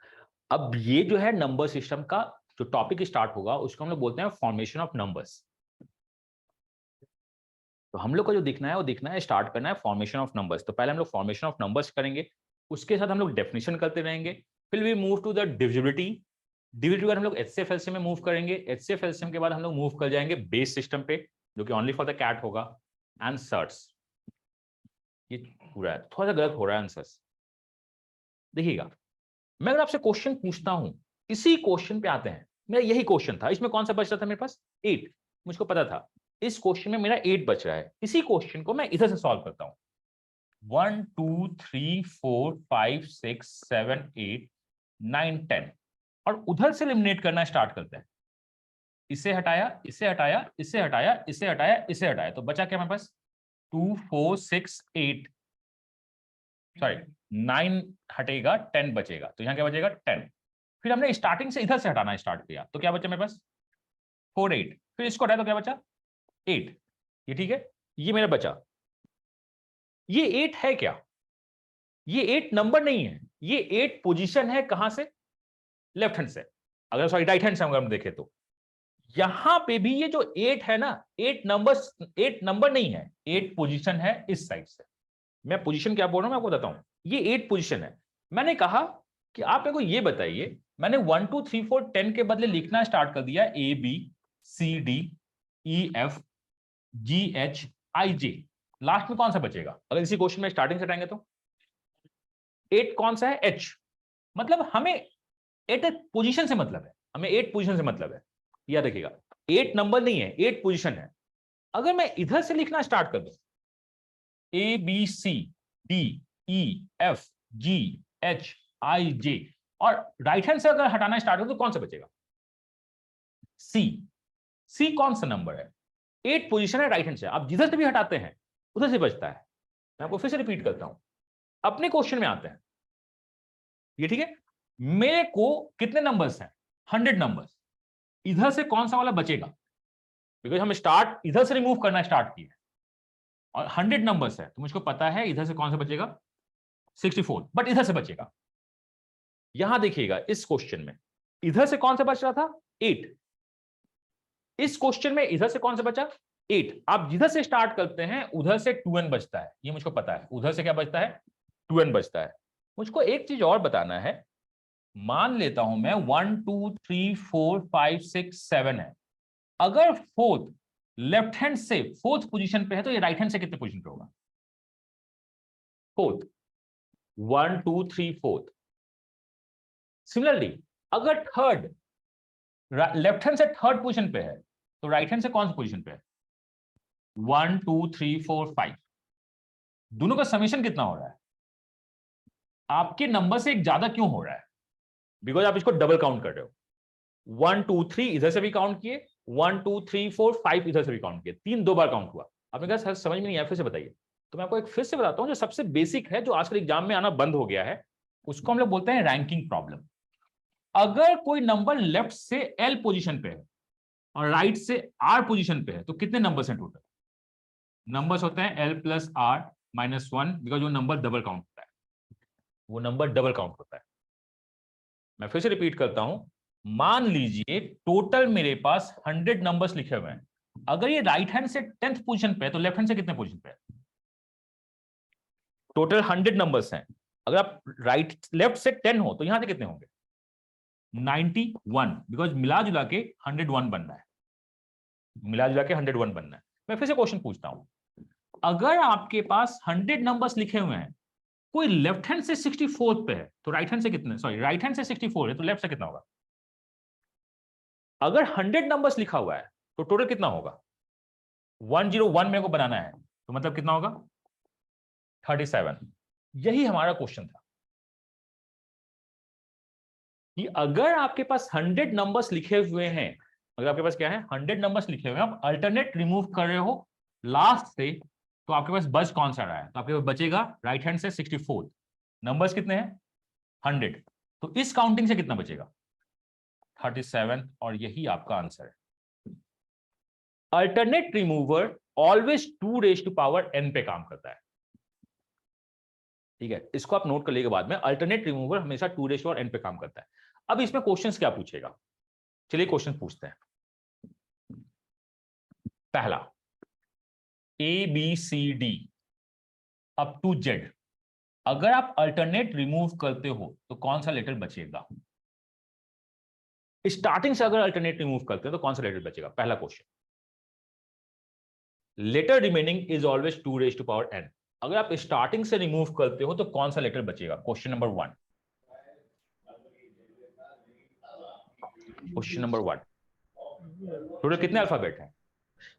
Speaker 1: अब ये जो है नंबर सिस्टम का जो टॉपिक स्टार्ट होगा उसको हम लोग बोलते हैं फॉर्मेशन ऑफ नंबर्स। तो हम लोग को जो दिखना है वो दिखना है, स्टार्ट करना है फॉर्मेशन ऑफ नंबर्स। तो पहले हम लोग फॉर्मेशन ऑफ नंबर्स करेंगे, उसके साथ हम लोग डेफिनेशन करते रहेंगे, फिर we move to the divisibility. Divisibility के बाद हम लोग एचसीएफ एलसीएम में मूव करेंगे, एचसीएफ एलसीएम के बाद हम लोग मूव कर जाएंगे बेस सिस्टम पे, जो कि ओनली फॉर द कैट होगा, एंड सर्ट्स। ये पूरा है, थोड़ा सा गलत हो रहा है आंसर्स। देखिएगा, मैं अगर आपसे क्वेश्चन पूछता हूं, इसी क्वेश्चन पे आते हैं, मेरा यही क्वेश्चन था, इसमें कौन सा बच रहा था मेरे पास, 8, मुझको पता था इस क्वेश्चन में मेरा 8 बच रहा है। इसी क्वेश्चन को मैं इधर से सॉल्व करता हूं, 1 2 3 4 5 6 7 8 9 10, और उधर से एलिमिनेट करना स्टार्ट करते हैं। इसे हटाया, इसे हटाया, इसे हटाया, इसे हटाया, इसे हटाया, तो बचा क्या मेरे पास, 2 4 6 8, सॉरी 9 हटेगा, 10 बचेगा, तो यहां क्या बचेगा 10। फिर हमने स्टार्टिंग से इधर से हटाना स्टार्ट किया, तो क्या बचा मेरे पास 4 8, फिर इसको हटाया तो क्या बचा 8। ये ठीक है, ये मेरा बचा। ये 8 है क्या, ये 8 नंबर नहीं है, ये 8 पोजीशन है, कहां से, लेफ्ट हैंड से, अगर सॉरी राइट हैंड से अगर हम देखें तो यहां पे भी ये जो 8 है ना, 8 नंबर नहीं है, 8 पोजीशन है इस साइड से। मैं पोजीशन क्या बोल रहा हूं मैं आपको बताता हूं, ये 8 पोजीशन है। मैंने कहा कि आप मेरे को ये बताइए, मैंने 1 2 3 4 10 के बदले लिखना स्टार्ट कर दिया A B C D E F G H I J, last में कौन सा बचेगा, अगर इसी क्वेश्चन में स्टार्टिंग से हटाएंगे तो 8 कौन सा है, एच, मतलब हमें 8 पोजीशन से मतलब है, हमें 8 पोजीशन से मतलब है। याद रखिएगा 8 नंबर नहीं है, 8 पोजीशन है। अगर मैं इधर से लिखना स्टार्ट कर दूं, A B C D E F G H I J, और राइट हैंड से अगर हटाना स्टार्ट हो तो कौन सा बचेगा, सी। सी कौन सा नंबर है, 8 पोजीशन है राइट हैंड से, आप जिधर से भी हटाते हैं उधर से बचता है। मैं आपको फिर से रिपीट करता हूं, अपने क्वेश्चन में आते हैं। ये ठीक है, मेरे को कितने नंबर्स हैं, 100 नंबर्स, इधर से कौन सा वाला बचेगा, बिकॉज हम स्टार्ट इधर से रिमूव करना स्टार्ट किए और 100 नंबर्स है, तो मुझको पता है इधर से कौन सा बचेगा 64, बट इधर से बचेगा। यहां देखिएगा इस क्वेश्चन में इधर से कौन सा बच रहा था 8, इस क्वेश्चन में इधर से कौन सा बचा 8। आप जिधर से स्टार्ट करते हैं उधर से 2n बचता है, ये मुझको पता है, उधर से क्या बचता है 2n बचता है। मुझको एक चीज और बताना है, मान लेता हूं मैं 1 2 3 4 5 6 7 है, अगर फोर्थ लेफ्ट हैंड से फोर्थ पोजीशन पे है तो ये राइट हैंड से कितने पोजीशन पे होगा, फोर्थ, 1 2 3 4। सिमिलरली अगर थर्ड लेफ्ट हैंड से थर्ड पोजीशन पे है तो राइट हैंड से कौन सी पोजीशन पे है, 1 2 3 4 5। दोनों का समेशन कितना हो रहा है, आपके नंबर से एक ज्यादा क्यों हो रहा है, बिकॉज आप इसको डबल काउंट कर रहे हो। 1 2 3 इधर से भी काउंट किए, 1 2 3 4 5 इधर से भी काउंट किए, 3 दो बार काउंट हुआ। आपने कहा सर समझ में नहीं आया, फिर से बताइए। तो मैं आपको एक फिर से बताता हूं जो सबसे बेसिक है, जो आजकल एग्जाम में आना बंद हो गया है, उसको हम लोग बोलते हैं रैंकिंग प्रॉब्लम। अगर कोई नंबर लेफ्ट से एल पोजीशन पे है और राइट से आर पोजीशन पे है तो कितने नंबर्स हैं टोटल, नंबर्स होते हैं L plus R minus 1, because वो नंबर डबल काउंट होता है, वो नंबर डबल काउंट होता है। मैं फिर से रिपीट करता हूं, मान लीजिए टोटल मेरे पास 100 नंबर्स लिखे हुए हैं, अगर ये राइट हैंड से 10th पोजीशन पे है तो लेफ्ट हैंड से कितने पोजीशन पे है, टोटल 100 नंबर्स हैं, अगर आप राइट लेफ्ट से 10 हो तो यहां से कितने होंगे 91, बिकॉज मिला जुला के 101 बनना है, मिला जुला के 101 बनना है। मैं फिर से क्वेश्चन पूछता हूं, अगर आपके पास 100 नंबर्स लिखे हुए हैं, कोई लेफ्ट हैंड से 64 पे है तो राइट हैंड से कितने, सॉरी राइट हैंड से 64 है तो लेफ्ट से कितना होगा, अगर 100 नंबर्स लिखा हुआ है तो टोटल कितना होगा, 101 मेरे को बनाना है, तो मतलब कितना होगा 37। यही हमारा क्वेश्चन था कि अगर आपके पास 100 नंबर्स लिखे हुए हैं, अगर आपके पास क्या है 100 नंबर्स लिखे हुए हैं, आप अल्टरनेट रिमूव कर रहे हो लास्ट से, तो आपके पास बच कौन सा रहा है, तो आपके पास बचेगा राइट हैंड से 64, नंबर्स कितने हैं 100, तो इस काउंटिंग से कितना बचेगा 37 और यही आपका आंसर है। अल्टरनेट रिमूवर ऑलवेज 2⁻n पे काम करता है। ठीक है, इसको आप नोट कर लीजिएगा बाद में, अल्टरनेट रिमूवर हमेशा 2⁻n पे काम करता है। अब इसमें क्वेश्चंस क्या पूछेगा, चलिए क्वेश्चन पूछते हैं। पहला ABCD अप टू Z, अगर आप अल्टरनेट रिमूव करते हो तो कौन सा लेटर बचेगा? स्टार्टिंग से अगर अल्टरनेट रिमूव करते हो तो कौन सा लेटर बचेगा? पहला question. Letter remaining is always 2⁻n, अगर आप स्टार्टिंग से रिमूव करते हो तो कौन सा लेटर बचेगा? Question number 1। Question number 1, total कितने अल्फाबेट हैं?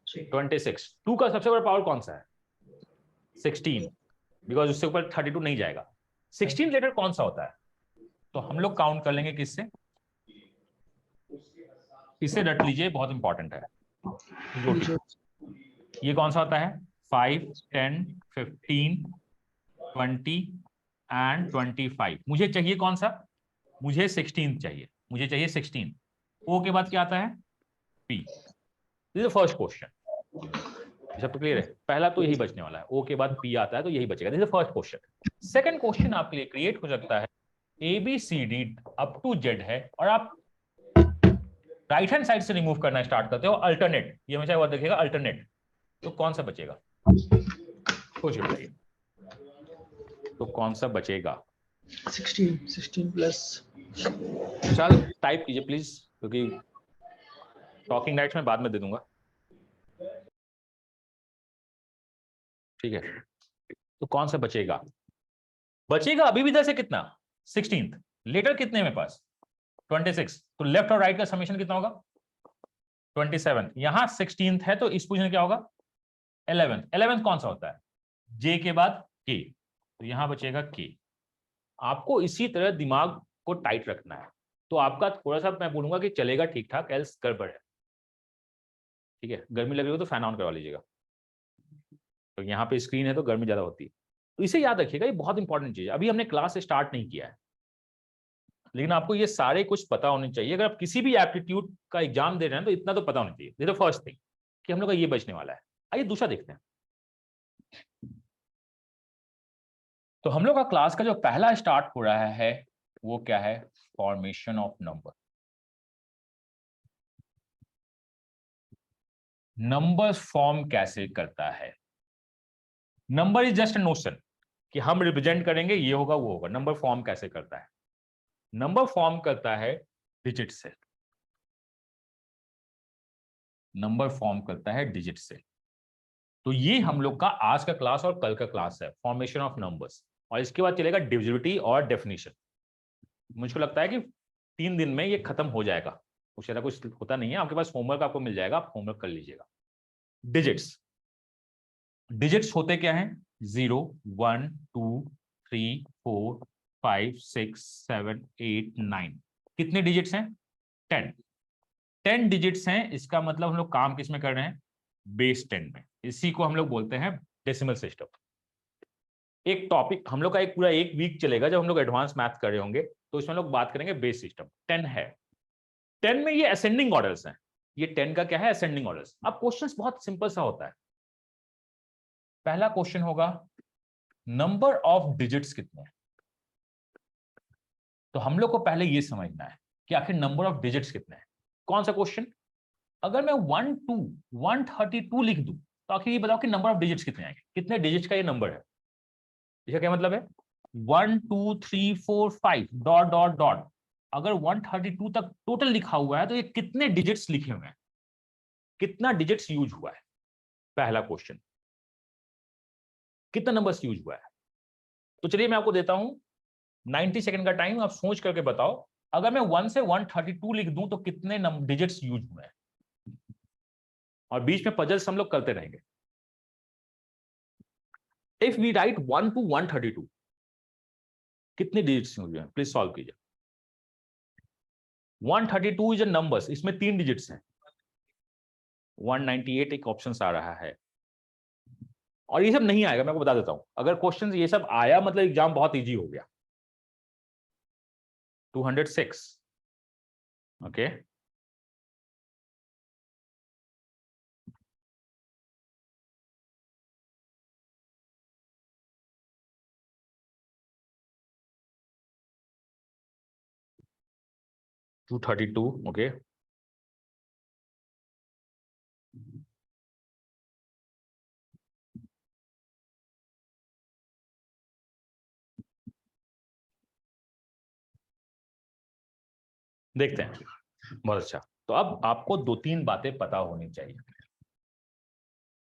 Speaker 1: 26। 2 का सबसे बड़ा पावर कौन सा है? 16, बिकॉज उससे ऊपर 32 नहीं जाएगा। 16 लेटर कौन सा होता है? तो हम लोग काउंट कर लेंगे किससे? इसे रट लीजिए, बहुत इंपॉर्टेंट है। ये कौन सा होता है? 5, 10, 15, 20 एंड 25। मुझे चाहिए कौन सा? मुझे 16 चाहिए, मुझे चाहिए 16। ओ के बाद क्या आता है? P. This is the first question. सब क्लियर है? पहला तो यही बचने वाला है, ओ के बाद पी आता है तो यही बचेगा। This is the first question. Second question आपके लिए क्रिएट हो सकता है, ABCD अप टू Z है और आप राइट हैंड साइड से रिमूव करना स्टार्ट करते हो अल्टरनेट, ये हमेशा वर्ड देखिएगा अल्टरनेट, तो कौन सा बचेगा? सोच बताइए, तो कौन सा बचेगा?
Speaker 2: 16 प्लस।
Speaker 1: चल टाइप कीजिए प्लीज, क्योंकि टॉकिंग राइट्स में बाद में दे दूंगा। ठीक है, तो कौन सा बचेगा? बचेगा अभी भी 10 है, कितना? 16th। लेटर कितने में पास? 26। तो लेफ्ट और राइट का समेशन कितना होगा? 27। यहां 16th है तो इस पोजीशन क्या होगा? 11th। 11th कौन सा होता है? जे के बाद के, तो यहां बचेगा के। आपको इसी तरह दिमाग को टाइट रखना है, तो आपका थोड़ा सा मैं बोलूंगा कि चलेगा ठीक ठाक, एल्स गड़बड़ है। ठीक है, गर्मी लग रही हो तो फैन ऑन करवा लीजिएगा, तो यहाँ पे स्क्रीन है तो गर्मी ज्यादा होती है। तो इसे याद रखिएगा, ये बहुत इंपॉर्टेंट चीज है। अभी हमने क्लास स्टार्ट नहीं किया है, लेकिन आपको ये सारे कुछ पता होने चाहिए। अगर आप किसी भी एप्टीट्यूड का एग्जाम दे रहे हैं तो इतना तो पता होना चाहिए। दिस द फर्स्ट थिंग कि हम लोग का ये बचने वाला है। आइए दूसरा देखते हैं। तो हम लोग का क्लास का जो पहला स्टार्ट हो रहा है वो क्या है? Formation of number. Number form कैसे करता है? Number is just a notion कि हम रिप्रेजेंट करेंगे, ये होगा वो होगा। नंबर फॉर्म कैसे करता है? नंबर फॉर्म करता है डिजिट से। नंबर फॉर्म करता है डिजिट से। तो ये हम लोग का आज का क्लास और कल का क्लास है, फॉर्मेशन ऑफ नंबर्स। और इसके बाद चलेगा डिविजिबिलिटी और डेफिनेशन। मुझको लगता है कि 3 दिन में ये खत्म हो जाएगा, कुछ ऐसा कुछ होता नहीं है। आपके पास होमवर्क आपको मिल जाएगा, आप होमवर्क कर लीजिएगा। डिजिट्स, डिजिट्स होते क्या हैं? 0, 1, 2, 3, 4, 5, 6, 7, 8, 9। कितने डिजिट्स हैं? 10। 10 डिजिट्स हैं, इसका मतलब हम लोग काम किस में कर रहे हैं? बेस 10 में। इसी को हम लोग बोलते हैं डेसिमल सिस्टम। एक टॉपिक हम लोग का एक पूरा एक वीक चलेगा, जब हम लोग एडवांस मैथ कर रहे होंगे तो इसमें लोग बात करेंगे बेस सिस्टम। 10 है, 10 में ये असेंडिंग ऑर्डर्स हैं। ये 10 का क्या है? Ascending orders. अब क्वेश्चंस बहुत सिंपल सा होता है। पहला क्वेश्चन होगा नंबर ऑफ डिजिट्स कितने हैं? तो हम लोग को पहले ये समझना है कि आखिर नंबर ऑफ डिजिट्स कितने हैं। कौन सा क्वेश्चन? अगर मैं 132 लिख दूं तो आखिर ये बताओ कि नंबर ऑफ डिजिट्स कितने आएंगे? कितने डिजिट्स का ये नंबर है? इसका क्या मतलब है? 1 2 3 4 5 डॉट डॉट डॉट। अगर 132 तक टोटल लिखा हुआ है तो ये कितने डिजिट्स लिखे हुए हैं? कितना डिजिट्स यूज हुआ है? पहला क्वेश्चन, कितना नंबर्स यूज हुआ है? तो चलिए मैं आपको देता हूं 90 सेकंड का टाइम, आप सोच करके बताओ। अगर मैं 1 से 132 लिख दूं तो कितने डिजिट्स यूज हुए हैं? और बीच में पजल्स हम लोग करते रहेंगे। इफ वी राइट 1 to 132, कितने डिजिट्स यूज हुए हैं? प्लीज सॉल्व कीजिए। 132 इज अ नंबर्स, इसमें 3 डिजिट्स हैं। 198 एक ऑप्शन आ रहा है, और ये सब नहीं आएगा, मैं आपको बता देता हूं। अगर क्वेश्चन ये सब आया मतलब एग्जाम बहुत इजी हो गया। 206, ओके टू 32 ओके देखते हैं। बहुत अच्छा। तो अब आपको 2-3 बातें पता होनी चाहिए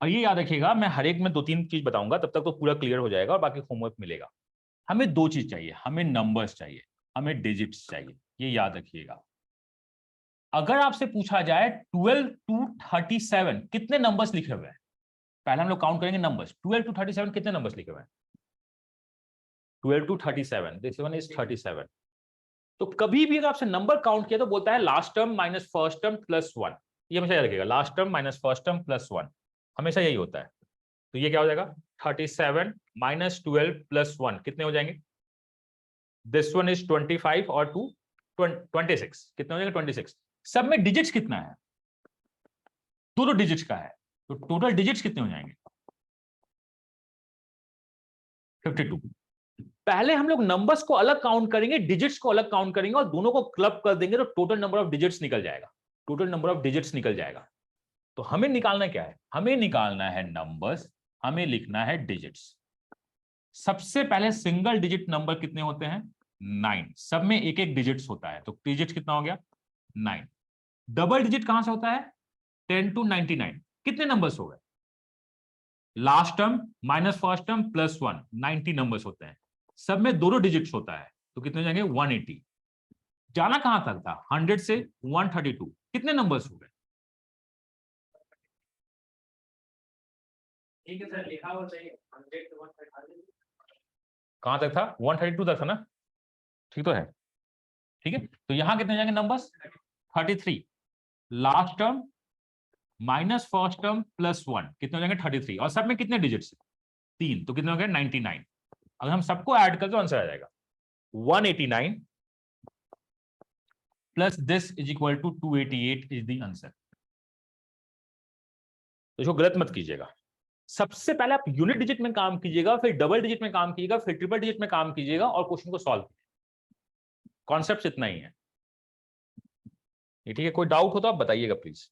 Speaker 1: और ये याद रखिएगा, मैं हर एक में 2-3 चीज बताऊंगा, तब तक तो पूरा क्लियर हो जाएगा और बाकी होमवर्क मिलेगा। हमें 2 चीज चाहिए, हमें नंबर्स चाहिए, हमें डिजिट्स चाहिए, ये याद रखिएगा। अगर आपसे पूछा जाए 12 to 37 कितने नंबर्स लिखे हुए हैं, पहले हम लोग काउंट करेंगे नंबर्स। 12 to 37 कितने नंबर्स लिखे हुए हैं? 12 to 37, दिस वन इज 37। तो कभी भी अगर आपसे नंबर काउंट किया तो बोलता है last term minus first term plus 1। ये हमेशा याद रखिएगा, last term minus first term plus 1, हमेशा यही होता है। तो ये क्या हो जाएगा? 37 माइनस 12 प्लस 1 कितने हो जाएंगे? दिस वन इज 25 और 2 26, कितने हो जाएंगे? 26। सब में डिजिट्स कितना है? 2 डिजिट्स का है, तो टोटल डिजिट्स कितने हो जाएंगे? 52। पहले हम लोग नंबर्स को अलग काउंट करेंगे, डिजिट्स को अलग काउंट करेंगे और दोनों को क्लब कर देंगे तो टोटल नंबर ऑफ डिजिट्स निकल जाएगा। टोटल नंबर ऑफ डिजिट्स निकल जाएगा। तो हमें निकालना क्या है? हमें निकालना है नंबर्स, हमें लिखना है डिजिट्स। सबसे पहले सिंगल डिजिट नंबर कितने होते हैं? 9। सब में एक एक डिजिट्स होता है, तो डिजिट कितना हो गया? 9। डबल डिजिट कहां से होता है? 10 to 99। कितने नंबर्स हो गए? Last term minus first term plus 1, 90 numbers होते हैं। सब में दोनों डिजिट्स होता है, तो कितने हो जाएंगे? 180। जाना कहां तक था? 100 से 132, कितने नंबर्स हो गए? ठीक है सर, लिखा हुआ चाहिए 100 से 132। कहां तक था? 132 तक था ना? ठीक तो है। ठीक है, तो यहां कितने जाएंगे numbers? 33। Last term minus first term plus 1 कितने हो जाएंगे? 33। और सब में कितने डिजिट्स? 3, तो कितने हो गए? 99। अगर हम सबको ऐड करें तो आंसर आ जाएगा 189 plus this is equal to 288 is the answer. तो इसको गलत मत कीजिएगा। सबसे पहले आप यूनिट डिजिट में काम कीजिएगा, फिर डबल डिजिट में काम कीजिएगा, फिर ट्रिपल डिजिट में काम कीजिएगा और क्वेश्चन को सॉल्व कीजिएगा। कॉन्सेप्ट इतना ही है। ठीक है, कोई डाउट हो तो आप बताइएगा प्लीज।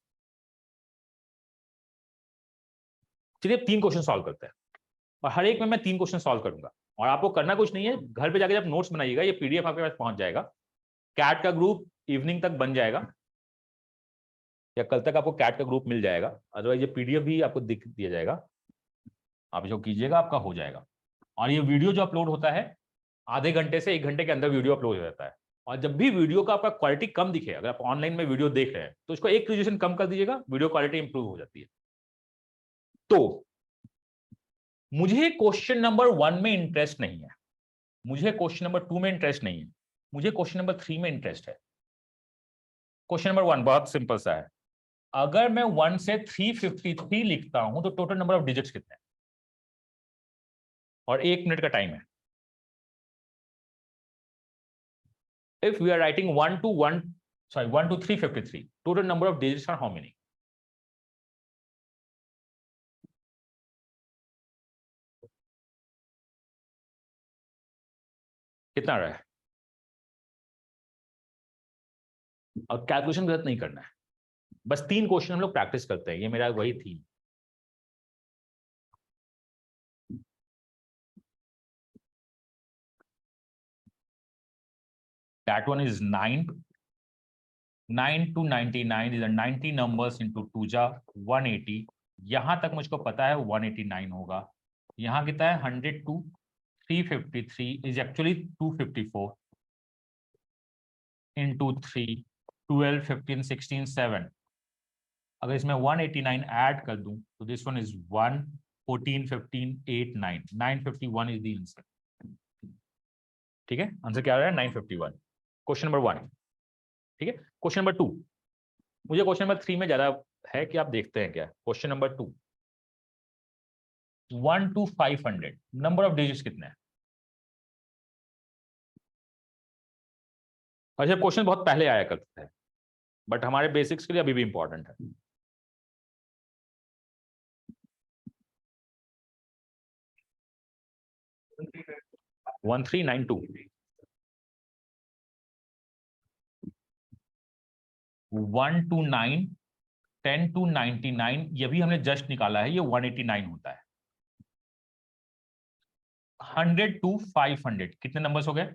Speaker 1: चलिए 3 क्वेश्चन सॉल्व करते हैं और हर एक में मैं 3 क्वेश्चन सॉल्व करूंगा और आपको करना कुछ नहीं है, घर पे जाके जब नोट्स बनाइएगा, ये पीडीएफ आपके पास पहुंच जाएगा। कैट का ग्रुप इवनिंग तक बन जाएगा या कल तक आपको कैट का ग्रुप मिल जाएगा, अदरवाइज ये पीडीएफ भी आपको दिख दिया जाएगा। आप जो कीजिएगा आपका हो जाएगा। और ये वीडियो जो अपलोड होता है आधे घंटे से 1 घंटे के अंदर वीडियो अपलोड हो जाता है। और जब भी वीडियो का आपका क्वालिटी कम दिखे, अगर आप ऑनलाइन में वीडियो देख रहे हैं तो इसको 1 रेजोल्यूशन कम कर दीजिएगा, वीडियो क्वालिटी इंप्रूव हो जाती है। तो मुझे क्वेश्चन नंबर 1 में इंटरेस्ट नहीं है, मुझे क्वेश्चन नंबर 2 में इंटरेस्ट नहीं है, मुझे क्वेश्चन नंबर 3 में इंटरेस्ट है। क्वेश्चन नंबर 1 बहुत सिंपल सा है। अगर मैं 1 से 353 लिखता हूं तो टोटल नंबर ऑफ डिजिट्स कितने हैं? और 1 मिनट का टाइम है। If we are writing 1 to 353, total number of digits are how many? कितना रहा है? और कैलकुलेशन गलत नहीं करना है, बस 3 क्वेश्चन हम लोग प्रैक्टिस करते हैं, ये मेरा वही theme. That one is 9. 9 to 99 is a 90 numbers into 2 जा 180। यहां तक मुझको पता है 189 होगा। यहां कितना है? 100 to 353 is actually 254 into 3, 12, 15, 16, 7। अगर इसमें 189 ऐड कर दूं तो this one is 1, 14, 15, 8, 9, 951 is the answer. ठीक है, आंसर क्या आ रहा है? 951। Question number 1। ठीक है, क्वेश्चन नंबर 2। मुझे क्वेश्चन नंबर 3 में ज्यादा है कि आप देखते हैं क्या। Question number 2, 1 to 500 number of digits कितने हैं? अच्छा, क्वेश्चन बहुत पहले आया करता है, बट हमारे बेसिक्स के लिए अभी भी इंपॉर्टेंट है। वन 1392 1 to 9 10 to 99 ये भी हमने जस्ट निकाला है, ये 189 होता है। 100 to 500 कितने नंबर्स हो गए?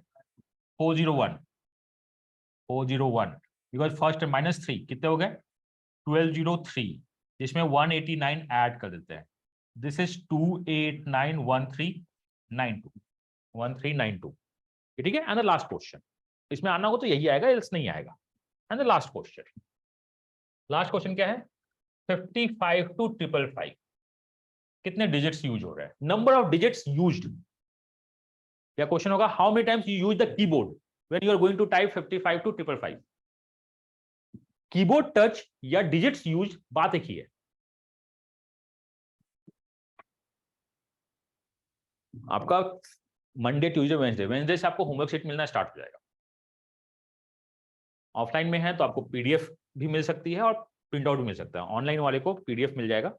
Speaker 1: 401 बिकॉज फर्स्ट -3 कितने हो गए? 1203 जिसमें 189 ऐड कर देते हैं। दिस इज 2891392 ठीक है। एंड द लास्ट क्वेश्चन, इसमें आना हो तो यही आएगा, एल्स नहीं आएगा। एंड द लास्ट क्वेश्चन क्या है? 55 to 555 कितने डिजिट्स यूज हो रहे हैं? Number of digits used. या क्वेश्चन होगा how many times you use the keyboard when you are going to type 55 to 555। Keyboard touch या डिजिट्स यूज बात एक ही है। आपका मंडे ट्यूसडे वेडनेसडे से आपको होमवर्क शीट मिलना स्टार्ट हो जाएगा। ऑफलाइन में है तो आपको पीडीएफ भी मिल सकती है और प्रिंट आउट भी मिल सकता है। ऑनलाइन वाले को पीडीएफ मिल जाएगा।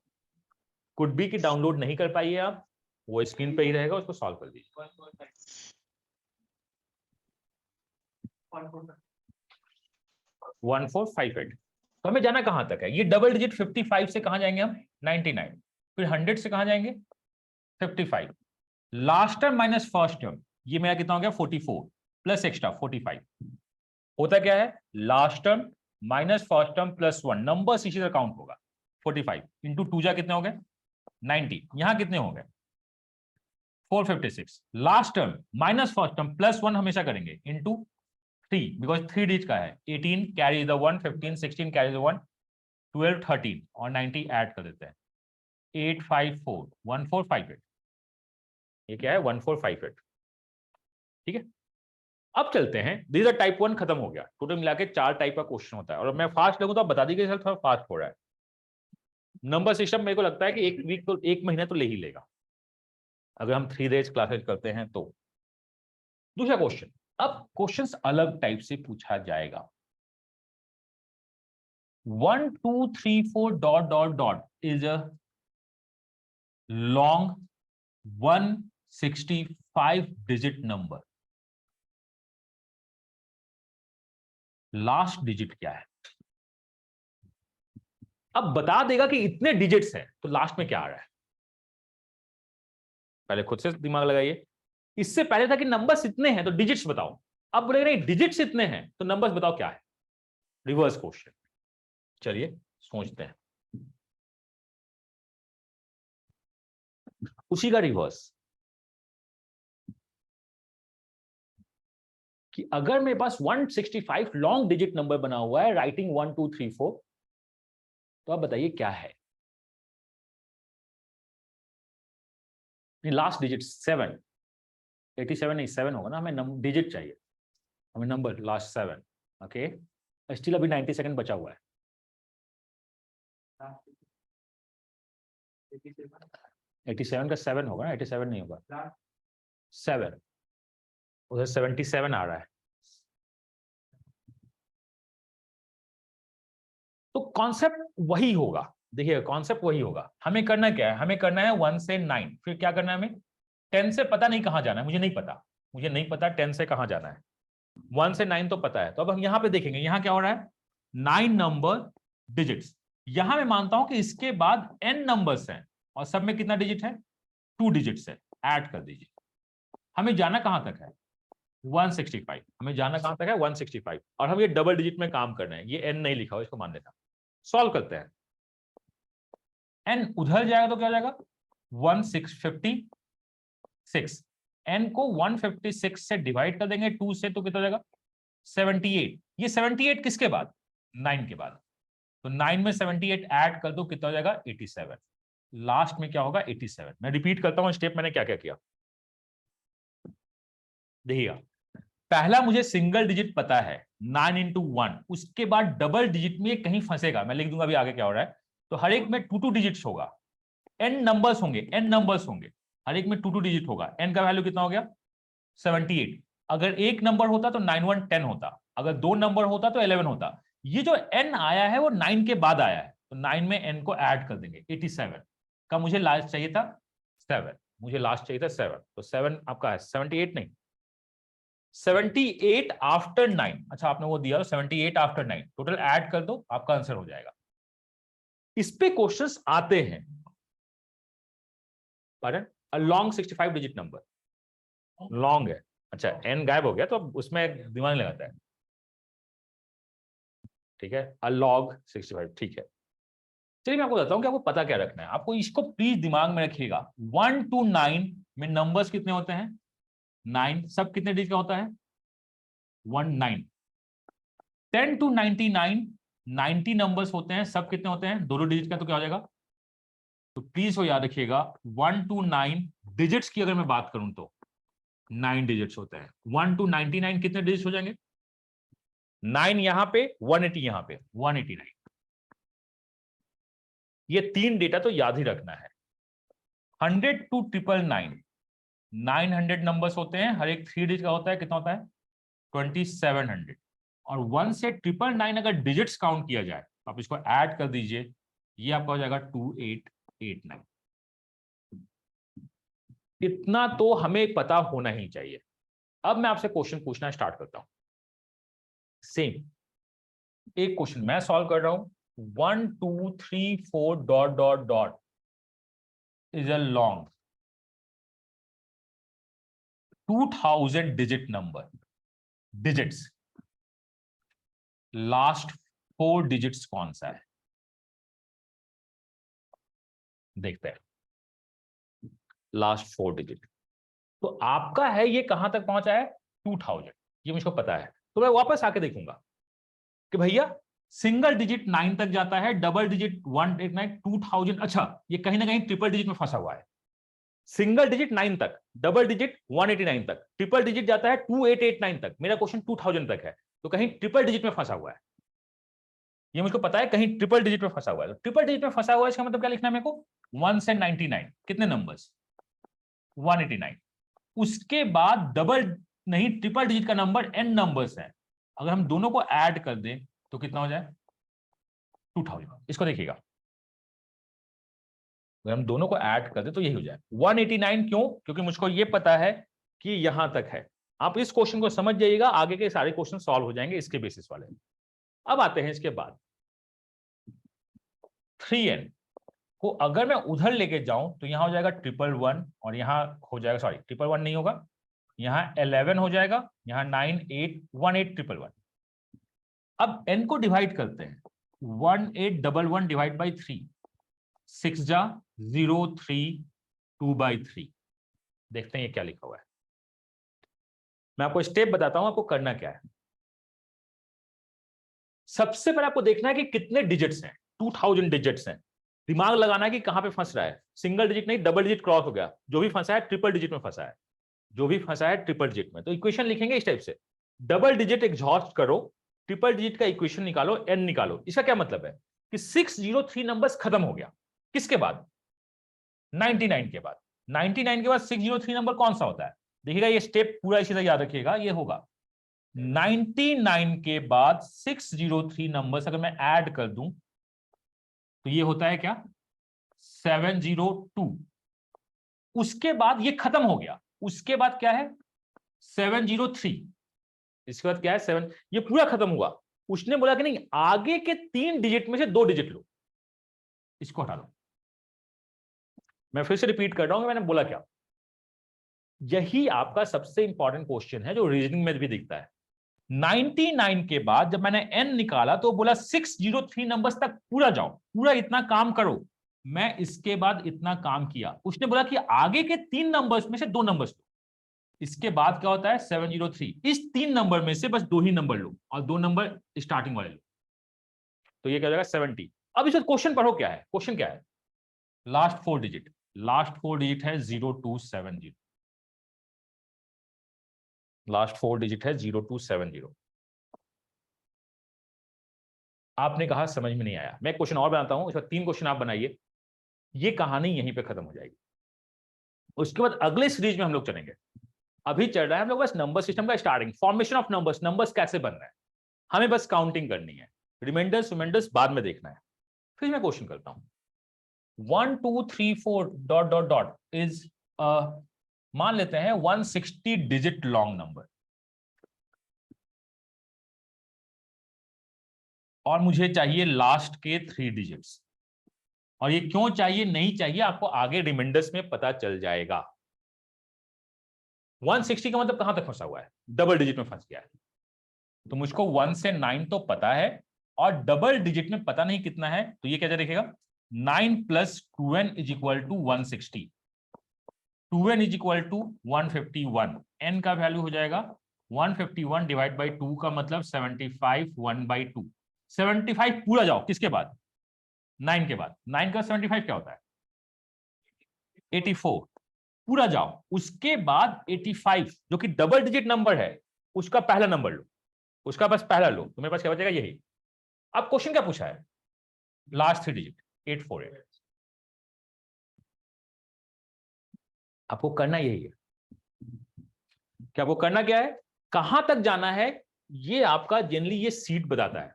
Speaker 1: कुड बी कि डाउनलोड नहीं कर पाइए आप, वो स्क्रीन पे ही रहेगा, उसको सॉल्व कर दीजिए। 1458। तो हमें जाना कहां तक है? ये डबल डिजिट 55 से कहां जाएंगे हम? 99। फिर 100 से कहां जाएंगे? 55। Last term minus first term, ये मेरा कितना हो गया? 44 प्लस एक्स्ट्रा 45। होता क्या है? Last term minus first term plus 1, number इसी तरह काउंट होगा। 45 इंटू 2 जा कितने हो गए? 90। यहां कितने हो गए? 456। Last term minus first term plus 1 हमेशा करेंगे इंटू 3 बिकॉज 3 डिजिट का है। 18 कैरी द 1, 15 16 कैरी द 1, 12 13 और 90 ऐड कर देते हैं। 854 1458। ये क्या है? 1458। ठीक है। अब चलते हैं, दिस इज टाइप 1 खत्म हो गया। टोटल मिला के 4 टाइप का क्वेश्चन होता है। और मैं फास्ट लगूं तो आप बता दीजिए थोड़ा फास्ट हो रहा है। नंबर सिस्टम मेरे को लगता है कि एक वीक तो, एक महीने तो ले ही लेगा अगर हम 3 डेज क्लासेस करते हैं तो। दूसरा क्वेश्चन, अब क्वेश्चंस अलग टाइप से पूछा जाएगा। 1 2 3 4 dot dot dot is a long 165 digit number. Last digit क्या है? अब बता देगा कि इतने डिजिट्स हैं तो लास्ट में क्या आ रहा है। पहले खुद से दिमाग लगाइए। इससे पहले था कि नंबर्स इतने हैं तो डिजिट्स बताओ। अब बोलेगा नहीं डिजिट्स इतने हैं तो नंबर्स बताओ क्या है। Reverse question. चलिए सोचते हैं उसी का रिवर्स, कि अगर मेरे पास 165 लॉन्ग डिजिट नंबर बना हुआ है राइटिंग 1 2 3 4, तो आप बताइए क्या है। लास्ट डिजिट 7, 87 नहीं 7 होगा ना। हमें डिजिट चाहिए, हमें नंबर लास्ट 7। ओके, स्टिल अभी 90 सेकंड बचा हुआ है। 87 का 7 होगा ना? 87 नहीं होगा, 7 उधर 77 आ रहा है। तो कॉन्सेप्ट वही होगा। देखिए कॉन्सेप्ट वही होगा। हमें करना क्या है? हमें करना है 1 से 9। फिर क्या करना है हमें? 10 से पता नहीं कहां जाना है। मुझे नहीं पता 10 से कहां जाना है। 1 से 9 तो पता है। तो अब हम यहां पे देखेंगे यहां क्या हो रहा है। 9 नंबर डिजिट्स। यहां मैं मानता हूं कि इसके बाद n नंबर्स हैं और सब में कितना डिजिट है? 2 डिजिट्स है। ऐड कर दीजिए। हमें जाना कहां तक है? 165। हमें जाना कहां तक है? 165। और हम ये डबल डिजिट में काम कर रहे हैं। ये n नहीं लिखा हो, इसको मान लेना। सॉल्व करते हैं। n उधर जाएगा तो क्या हो जाएगा? 1656। n को 156 से डिवाइड कर देंगे 2 से तो कितना हो जाएगा? 78। ये 78 किसके बाद? 9 के बाद। तो 9 में 78 ऐड कर दो, कितना हो जाएगा? 87। लास्ट में क्या होगा? 87। मैं रिपीट करता हूं स्टेप मैंने क्या क्या किया। देखिएगा, पहला मुझे सिंगल डिजिट पता है 9 इंटू 1। उसके बाद डबल डिजिट में कहीं फंसेगा, मैं लिख दूंगा अभी आगे क्या हो रहा है। तो हर एक में 2 डिजिट्स होगा। n नंबर्स होंगे। हर एक में 2 डिजिट होगा। n का वैल्यू कितना हो गया? 78। अगर एक नंबर होता तो 9110 होता, अगर 2 नंबर होता तो 11 होता। ये जो n आया है वो 9 के बाद आया है, तो 9 में n को ऐड कर देंगे। 87 का मुझे लास्ट चाहिए था 7, मुझे लास्ट चाहिए था 7, तो 7 आपका है 78 नहीं 78 आफ्टर 9। अच्छा आपने वो दिया, 78 आफ्टर 9 टोटल ऐड कर दो, आपका आंसर हो जाएगा। इस पे क्वेश्चंस आते हैं। पढ़ें, a long 65 digit number, long है। अच्छा n गायब हो गया तो अब उसमें दिमाग लगाता है, ठीक है, अ लॉग 65, ठीक है। चलिए मैं आपको बताता हूं कि आपको पता क्या रखना है। आपको इसको प्लीज दिमाग में रखिएगा। 1 to 9 में नंबर्स कितने होते हैं? 9। सब कितने डिजिट का होता है? 1 9। 10 to 99 90 नंबर्स होते हैं, सब कितने होते हैं? दो डिजिट का, तो क्या हो जाएगा? तो प्लीज वो याद रखिएगा 1 to 9 डिजिट्स की अगर मैं बात करूं तो 9 डिजिट्स होते हैं। 1 to 99 कितने डिजिट्स हो जाएंगे? 9 यहां पे, 180 यहां पे, 189। ये 3 डेटा तो याद ही रखना है। 100 to 999 900 नंबर्स होते हैं, हर एक 3 डिजिट का होता है, कितना होता है? 2700। और 1 से 999 अगर डिजिट्स काउंट किया जाए तो आप इसको ऐड कर दीजिए, ये आपका हो जाएगा 2889। इतना तो हमें पता होना ही चाहिए। अब मैं आपसे क्वेश्चन पूछना स्टार्ट करता हूं। सेम एक क्वेश्चन मैं सॉल्व कर रहा हूं। 1 2 3 4 dot dot dot is a long 2000 digit number. Digits, last 4 digits कौन सा है? देखते हैं लास्ट 4 डिजिट। तो आपका है ये कहां तक पहुंचा है? 2000, ये मुझको पता है। तो मैं वापस आके देखूंगा कि भैया सिंगल डिजिट 9 तक जाता है, डबल डिजिट 189, 2000। अच्छा ये कहीं ना कहीं ट्रिपल डिजिट में फंसा हुआ है। सिंगल डिजिट 9 तक, डबल डिजिट 189 तक, ट्रिपल डिजिट जाता है 2889 तक। मेरा क्वेश्चन 2000 तक है, तो कहीं ट्रिपल डिजिट में फंसा हुआ है। ये मुझको पता है कहीं ट्रिपल डिजिट में फंसा हुआ है। तो ट्रिपल डिजिट में फंसा हुआ है, इसका मतलब क्या लिखना है मेरे को? 1 से 99 कितने नंबर्स? 189। उसके बाद डबल नहीं, ट्रिपल डिजिट का नंबर n नंबर्स है। अगर हम दोनों को ऐड कर दें तो कितना हो जाए? 2000। इसको देखिएगा, अगर हम दोनों को ऐड कर दें तो यही हो जाए 189। क्यों? क्योंकि मुझको ये पता है कि यहां तक है। आप इस क्वेश्चन को समझ जाइएगा, आगे के सारे क्वेश्चन सॉल्व हो जाएंगे इसके बेसिस वाले। अब आते हैं इसके बाद 3n को अगर मैं उधर लेके जाऊं तो यहां हो जाएगा 111, और यहां हो जाएगा, सॉरी 111 नहीं होगा, यहां 11 हो जाएगा, यहां 9 8 1 8 111। अब n को डिवाइड करते हैं, 1811 डिवाइड बाई 3, 6 जा 0 3 2/3। देखते हैं ये क्या लिखा हुआ है। मैं आपको स्टेप बताता हूं, आपको करना क्या है। सबसे पहले आपको देखना है कि कितने डिजिट्स हैं। 2000 डिजिट्स हैं। दिमाग लगाना है कि कहां पे फंस रहा है। सिंगल डिजिट नहीं, डबल डिजिट क्रॉस हो गया। जो भी फंसा है ट्रिपल डिजिट में फंसा है, जो भी फंसा है ट्रिपल डिजिट में। तो इक्वेशन लिखेंगे इस टाइप से, डबल डिजिट एग्जॉस्ट करो, ट्रिपल डिजिट का इक्वेशन निकालो, n निकालो। इसका क्या मतलब है कि 603 नंबर्स खत्म हो गया। किसके बाद? 99 के बाद। 99 के बाद 603 नंबर कौन सा होता है? देखिएगा ये स्टेप पूरा इसी तरह याद रखिएगा। ये होगा 99 के बाद 603 नंबर्स अगर मैं ऐड कर दूं तो ये होता है क्या? 702। उसके बाद ये खत्म हो गया। उसके बाद क्या है? 703। इसके बाद क्या है? 7। ये पूरा खत्म हुआ। उसने बोला कि नहीं, आगे के 3 डिजिट में से 2 डिजिट लो, इसको हटा दो। मैं फिर से रिपीट कर रहा हूं कि मैंने बोला क्या। यही आपका सबसे इंपॉर्टेंट क्वेश्चन है जो रीजनिंग में भी दिखता है। 99 के बाद जब मैंने n निकाला तो बोला 603 नंबर्स तक पूरा जाओ, पूरा इतना काम करो। मैं इसके बाद इतना काम किया। उसने बोला कि आगे के 3 नंबर्स में से 2 नंबर्स लो। इसके बाद क्या होता है? 703। इस 3 नंबर में से बस 2 ही नंबर लो, और 2 नंबर स्टार्टिंग वाले लो। तो ये क्या हो जाएगा? 70। अब इस क्वेश्चन पढ़ो क्या है। क्वेश्चन क्या है? Last 4 digit. लास्ट 4 डिजिट है 0270। लास्ट 4 डिजिट है 0270। आपने कहा समझ में नहीं आया। मैं क्वेश्चन और बनाता हूं, इसका 3 क्वेश्चन आप बनाइए। ये कहानी यहीं पे खत्म हो जाएगी। उसके बाद अगले सीरीज में हम लोग चलेंगे। अभी चल रहा है हम लोग बस नंबर सिस्टम का starting, formation of numbers, numbers कैसे बन रहे हैं, हमें बस काउंटिंग करनी है। रिमाइंडर्स बाद में देखना है। फिर मैं क्वेश्चन करता हूं 1 2 3 4 डॉट डॉट डॉट इज मान लेते हैं 160 डिजिट लॉन्ग नंबर, और मुझे चाहिए लास्ट के 3 डिजिट्स। और ये क्यों चाहिए नहीं चाहिए आपको आगे रिमाइंडर्स में पता चल जाएगा। 160 का मतलब कहां तक फंसा हुआ है, डबल डिजिट में फंस गया है। तो मुझको 1 से 9 तो पता है, और डबल डिजिट में पता नहीं कितना है, तो ये क्या देखेगा 9 + 2n is equal to 160, 2n is equal to 151, n का वैल्यू हो जाएगा 151 डिवाइड बाई 2 का मतलब 75 1/2। 75 पूरा जाओ किसके बाद 9 के बाद, 9 का 75 क्या होता है 84, पूरा जाओ उसके बाद 85 जो कि डबल डिजिट नंबर है उसका पहला नंबर लो, उसका बस पहला लो, तो मेरे पास क्या बचेगा यही। अब क्वेश्चन क्या पूछा है लास्ट 3 डिजिट 848, आपको करना यही है। क्या आपको करना क्या है, कहां तक जाना है, ये आपका जनरली ये सीट बताता है,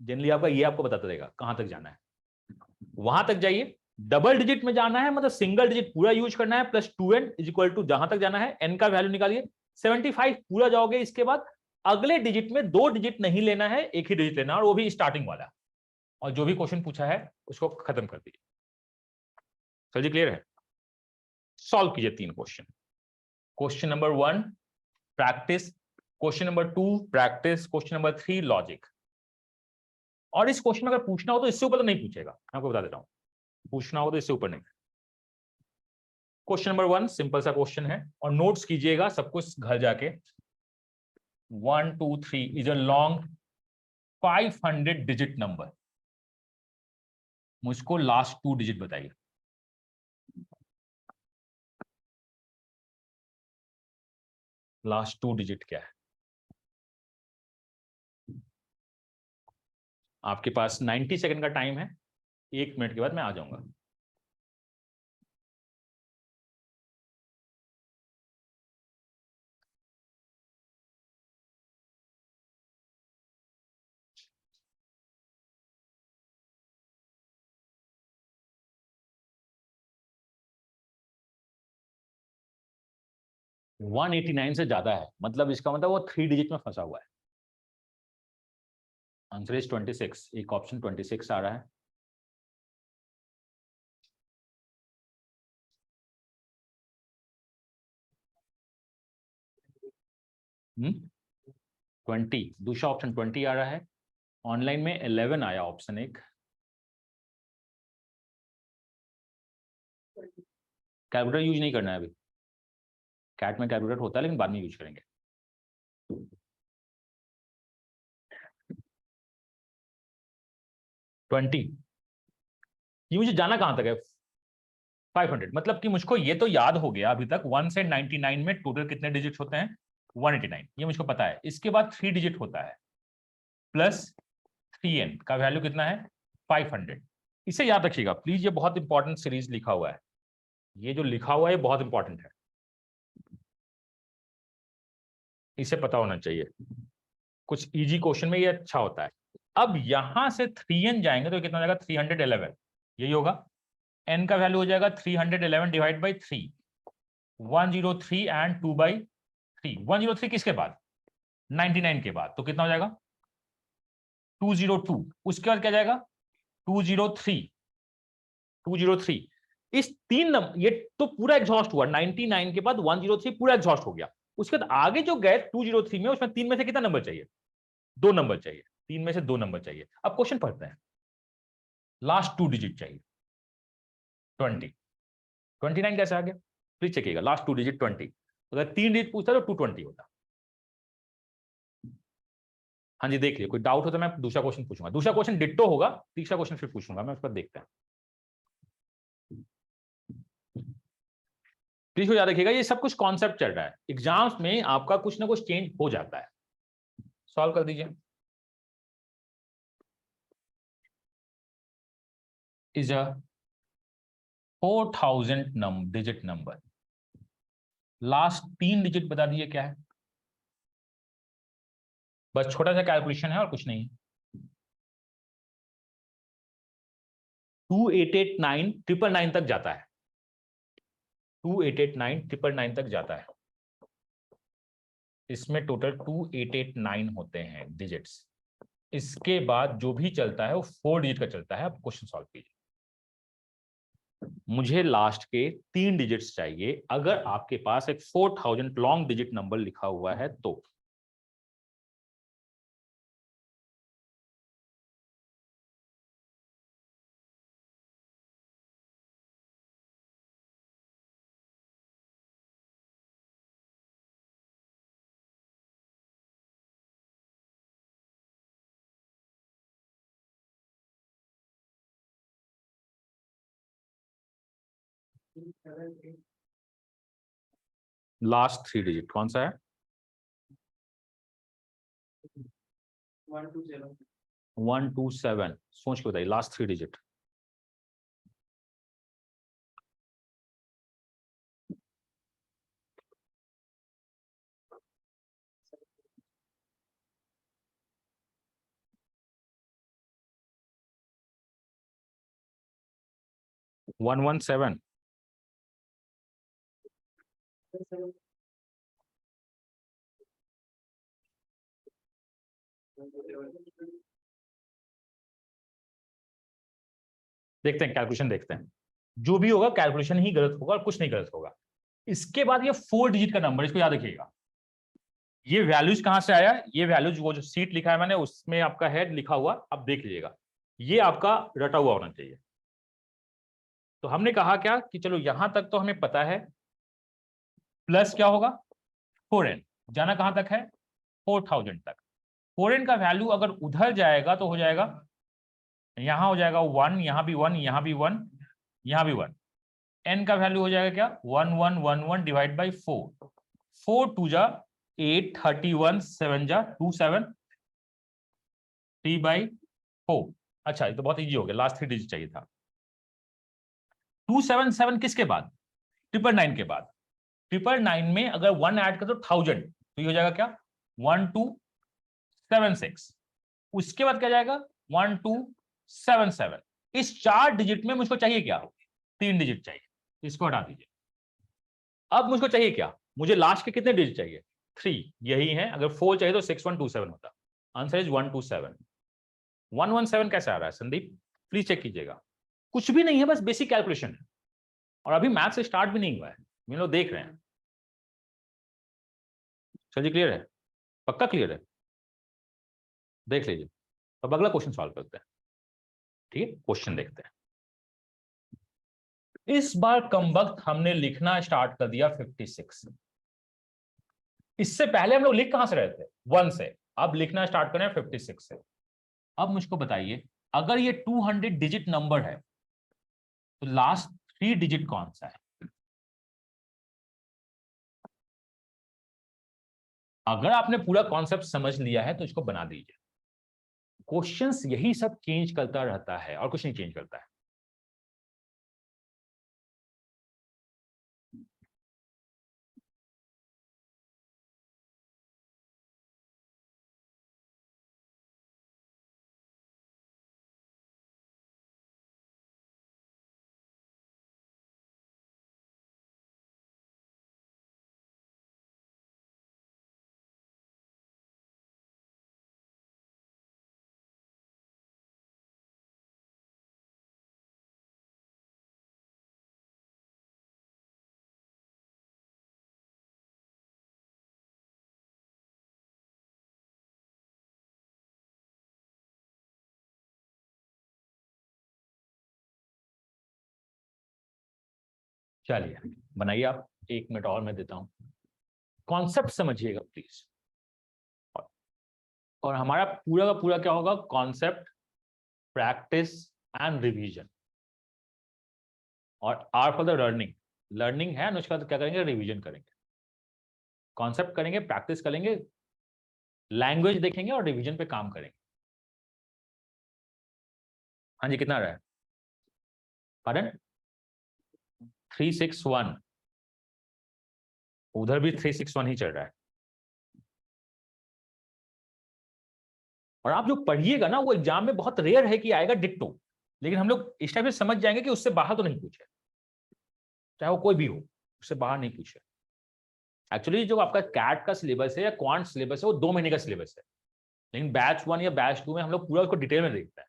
Speaker 1: जनरली आपका ये आपको बताता रहेगा कहां तक जाना है, वहां तक जाइए। डबल डिजिट में जाना है मतलब सिंगल डिजिट पूरा यूज करना है, plus 2n is equal to जहां तक जाना है n का वैल्यू निकालिए, 75 पूरा जाओगे। इसके बाद अगले डिजिट में 2 डिजिट नहीं लेना है, एक ही डिजिट लेना है, और वो भी स्टार्टिंग वाला, और जो भी क्वेश्चन पूछा है उसको खत्म कर दीजिए। चलिए क्लियर है, सॉल्व कीजिए 3 question. Question number 1 practice, question number 2 practice, question number 3 logic. और इस क्वेश्चन में अगर पूछना हो तो इससे ऊपर तो नहीं पूछेगा, मैं आपको बता देता हूं, पूछना हो तो इससे ऊपर नहीं। क्वेश्चन नंबर 1 सिंपल सा क्वेश्चन है, और नोट्स कीजिएगा सब कुछ घर जाके। 1 2 3 is a long 500 digit number, मुझको लास्ट 2 डिजिट बताइए। लास्ट 2 डिजिट क्या है, आपके पास 90 सेकंड का टाइम है, 1 मिनट के बाद मैं आ जाऊंगा। वन 189 से ज्यादा है, मतलब इसका मतलब वो 3 डिजिट में फंसा हुआ है। आंसर इज 26, एक ऑप्शन 26 आ रहा है। हम्म 20, दूसरा ऑप्शन 20 आ रहा है। ऑनलाइन में 11 आया ऑप्शन एक। कैलकुलेटर यूज नहीं करना है अभी, कैट में कैलकुलेटर होता है लेकिन बाद में यूज करेंगे। ट्वेंटी, ये मुझे जाना कहां तक है 500, मतलब कि मुझको ये तो याद हो गया अभी तक 1 से 99 में टोटल कितने डिजिट होते हैं 189, ये मुझको पता है। इसके बाद 3 डिजिट होता है प्लस 3n का वैल्यू कितना है 500। इसे याद रखिएगा प्लीज, ये बहुत इंपॉर्टेंट सीरीज लिखा हुआ है, ये जो लिखा हुआ है ये बहुत इंपॉर्टेंट है, इसे पता होना चाहिए, कुछ इजी क्वेश्चन में ये अच्छा होता है। अब यहां से 3n जाएंगे तो कितना हो जाएगा 311, यही होगा। n का वैल्यू हो जाएगा 311 डिवाइड बाई 3, 103 एंड 2/3। 103 किसके बाद 99 के बाद, तो कितना हो जाएगा 202। उसके बाद क्या जाएगा 203, 203। इस 3 नंबर ये तो पूरा एग्जॉस्ट हुआ, 99 के बाद 103 पूरा एग्जॉस्ट हो गया। उसके बाद आगे जो गए 203 में, उसमें 3 में से कितना नंबर चाहिए 2 नंबर चाहिए, 3 में से 2 नंबर चाहिए। अब क्वेश्चन पढ़ते हैं, लास्ट 2 डिजिट चाहिए 20, 29 कैसे आ गया प्लीज चेकिएगा, लास्ट 2 डिजिट 20, अगर 3 डिजिट पूछता तो 220 होता। हाँ जी देख लिया, कोई डाउट हो तो मैं दूसरा क्वेश्चन पूछूंगा, दूसरा क्वेश्चन डिट्टो होगा, तीसरा क्वेश्चन फिर पूछूंगा मैं, उस पर देखते हैं। प्लीज याद रखिएगा ये सब कुछ कॉन्सेप्ट चल रहा है, एग्जाम्स में आपका कुछ ना कुछ चेंज हो जाता है। सॉल्व कर दीजिए। Is a 4000 digit number, last 3 digit बता दीजिए क्या है, बस छोटा सा कैलकुलेशन है और कुछ नहीं है। 2889 999 तक जाता है, 2889 999 तक जाता है। इसमें टोटल 2889 होते हैं डिजिट्स। इसके बाद जो भी चलता है वो 4 डिजिट का चलता है। आप क्वेश्चन सॉल्व कीजिए। मुझे लास्ट के 3 डिजिट्स चाहिए अगर आपके पास एक 4000 लॉन्ग डिजिट नंबर लिखा हुआ है तो। लास्ट 3 डिजिट कौन सा है? 127। सोच के बताइए last 3 digit. One one seven. देखते हैं, कैलकुलेशन देखते हैं। जो भी होगा कैलकुलेशन ही गलत होगा और कुछ नहीं गलत होगा। इसके बाद ये 4 डिजिट का नंबर, इसको याद रखिएगा। ये वैल्यूज कहां से आया? ये वैल्यूज वो जो सीट लिखा है मैंने उसमें आपका हेड लिखा हुआ, आप देख लीजिएगा। ये आपका रटा हुआ होना चाहिए। तो हमने कहा क्या कि चलो यहां तक तो हमें पता है, प्लस क्या होगा 4n। जाना कहां तक है? 4000 तक। 4n का वैल्यू अगर उधर जाएगा तो हो जाएगा, यहां हो जाएगा 1, यहां भी 1, यहां भी 1, यहां भी 1। n का वैल्यू हो जाएगा क्या? 1111 डिवाइड बाई 4। 4 2 जा 8, 31 7 जा 27 3 बाई 4। अच्छा ये तो बहुत इजी हो गया, लास्ट 3 डिजिट चाहिए था। 277 किसके बाद? 999 के बाद। 999 में अगर 1 ऐड कर दो 1000 तो ये हो जाएगा क्या? 1276। उसके बाद क्या जाएगा? 1277। इस 4 डिजिट में मुझको चाहिए क्या? 3 डिजिट चाहिए, इसको हटा दीजिए। अब मुझको चाहिए क्या? मुझे लास्ट के कितने डिजिट चाहिए? 3। यही है। अगर 4 चाहिए तो 6127 होता। Answer is 127। 117 कैसे आ रहा है संदीप? प्लीज चेक कीजिएगा। कुछ भी नहीं है, बस बेसिक कैलकुलेशन है और अभी मैथ से स्टार्ट भी नहीं हुआ है, हम लोग देख रहे हैं। चलिए क्लियर है? पक्का क्लियर है? देख लीजिए। अब अगला क्वेश्चन सॉल्व करते हैं। ठीक है, क्वेश्चन देखते हैं। इस बार कम वक्त हमने लिखना स्टार्ट कर दिया 56। इससे पहले हम लोग लिख कहां से रहे थे? 1 से। अब लिखना स्टार्ट करें 56 से। अब मुझको बताइए, अगर ये 200 डिजिट नंबर है तो लास्ट 3 डिजिट कौन सा है? अगर आपने पूरा कॉन्सेप्ट समझ लिया है तो इसको बना दीजिए। क्वेश्चंस यही सब चेंज करता रहता है और कुछ नहीं चेंज करता है। चलिए बनाइए आप, 1 मिनट और मैं देता हूं। कॉन्सेप्ट समझिएगा प्लीज। और हमारा पूरा का पूरा क्या होगा? Concept, practice and revision. और R for the learning. Learning है ना, उसके बाद क्या करेंगे? रिवीजन करेंगे। कॉन्सेप्ट करेंगे, प्रैक्टिस करेंगे, लैंग्वेज देखेंगे और रिवीजन पे काम करेंगे। हाँ जी, कितना रहा है? पढ़ें 361। उधर भी 361 ही चल रहा है। और आप जो पढ़िएगा ना वो एग्जाम में बहुत रेयर है कि आएगा डिट्टो। लेकिन हम लोग इस टाइप से समझ जाएंगे कि उससे बाहर तो नहीं पूछे, चाहे वो कोई भी हो, उससे बाहर नहीं पूछे। एक्चुअली जो आपका कैट का सिलेबस है या क्वांट सिलेबस है वो 2 महीने का सिलेबस है, लेकिन बैच 1 या बैच 2 में हम लोग पूरा उसको डिटेल में देखते हैं,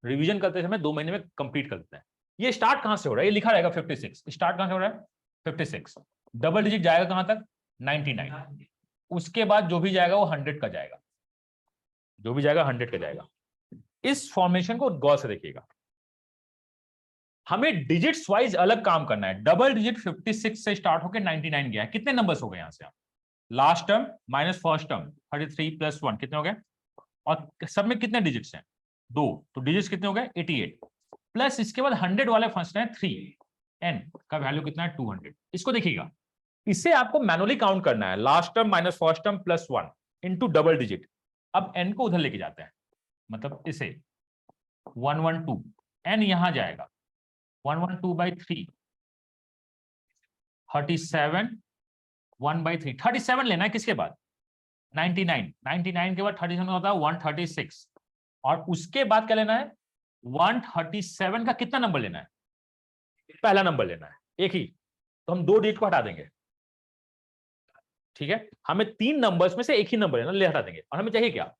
Speaker 1: रिवीजन करते समय 2 महीने में कंप्लीट करते हैं। ये स्टार्ट कहां से हो रहा है, ये लिखा रहेगा 56, स्टार्ट कहां से हो रहा है 56, डबल डिजिट जाएगा कहां तक 99, उसके बाद जो भी जाएगा वो 100 का जाएगा, जो भी जाएगा 100 का जाएगा। इस फॉर्मेशन को गौर से देखिएगा, हमें डिजिट्स वाइज अलग काम करना है। डबल डिजिट 56 से स्टार्ट होकर 99 गया है, कितने नंबर्स हो गए यहां से, आप last term minus first term 33 plus 1 कितने हो गए, और सब में कितने डिजिट्स हैं 2, तो डिजिट्स कितने हो गए 88, प्लस इसके बाद 100 वाले फंस रहे हैं 3, n का वैल्यू कितना है 200। इसको देखिएगा, इसे आपको मैनुअली काउंट करना है, last term minus first term plus 1 into double digit. अब n को उधर लेके जाते हैं, मतलब इसे 112, n यहां जाएगा 112/3, 37 1/3, 37 लेना है, किसके बाद 99, 99 के बाद 37 होता है 136, और उसके बाद क्या लेना है 137 का कितना नंबर लेना है, पहला नंबर लेना है, एक ही, तो हम 2 डिजिट को हटा देंगे, ठीक है, हमें 3 नंबर्स में से एक ही नंबर लेना, ले हटा देंगे, और हमें चाहिए क्या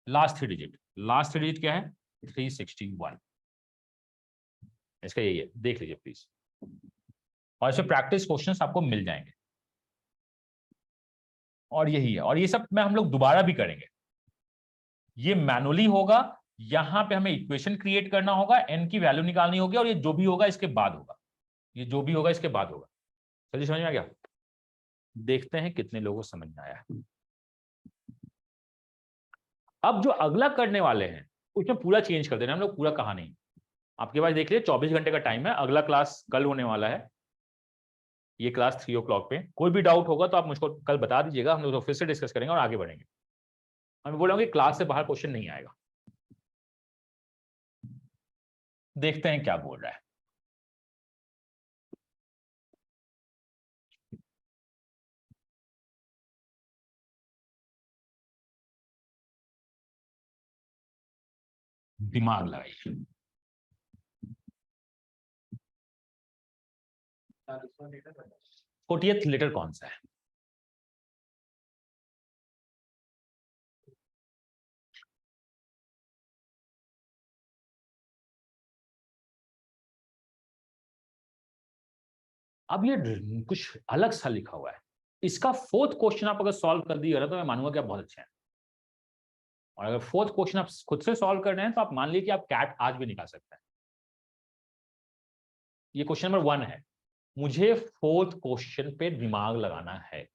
Speaker 1: लास्ट 3 डिजिट, लास्ट 3 डिजिट क्या है 361, इसका यही है, देख लीजिए प्लीज, और इसमें प्रैक्टिस क्वेश्चंस आपको मिल जाएंगे, और यही है, और ये सब में हम लोग दोबारा भी करेंगे, ये मैनुअली होगा, यहां पे हमें इक्वेशन क्रिएट करना होगा, n की वैल्यू निकालनी होगी, और ये जो भी होगा इसके बाद होगा, ये जो भी होगा इसके बाद होगा। चलिए समझ में आ गया, देखते हैं कितने लोगों को समझ में आया। अब जो अगला करने वाले हैं उसमें पूरा चेंज कर देना, हम लोग पूरा कहा नहीं, आपके पास देख लीजिए 24 घंटे का टाइम है, अगला क्लास कल होने वाला है, ये क्लास 3 o'clock पे, कोई भी डाउट होगा तो आप मुझको कल बता दीजिएगा, हम लोग फिर से डिस्कस करेंगे और आगे बढ़ेंगे। मैं बोल रहा हूँ कि क्लास से बाहर क्वेश्चन नहीं आएगा, देखते हैं क्या बोल रहा है। दिमाग लगाइए, 40th लेटर कौन सा है, अब ये कुछ अलग सा लिखा हुआ है, इसका 4th क्वेश्चन आप अगर सॉल्व कर दिए ना तो मैं मानूंगा कि आप बहुत अच्छे हैं, और अगर 4th क्वेश्चन आप खुद से सॉल्व कर रहे हैं तो आप मान लीजिए कि आप कैट आज भी निकाल सकते हैं। ये क्वेश्चन नंबर 1 है, मुझे 4th क्वेश्चन पे दिमाग लगाना है,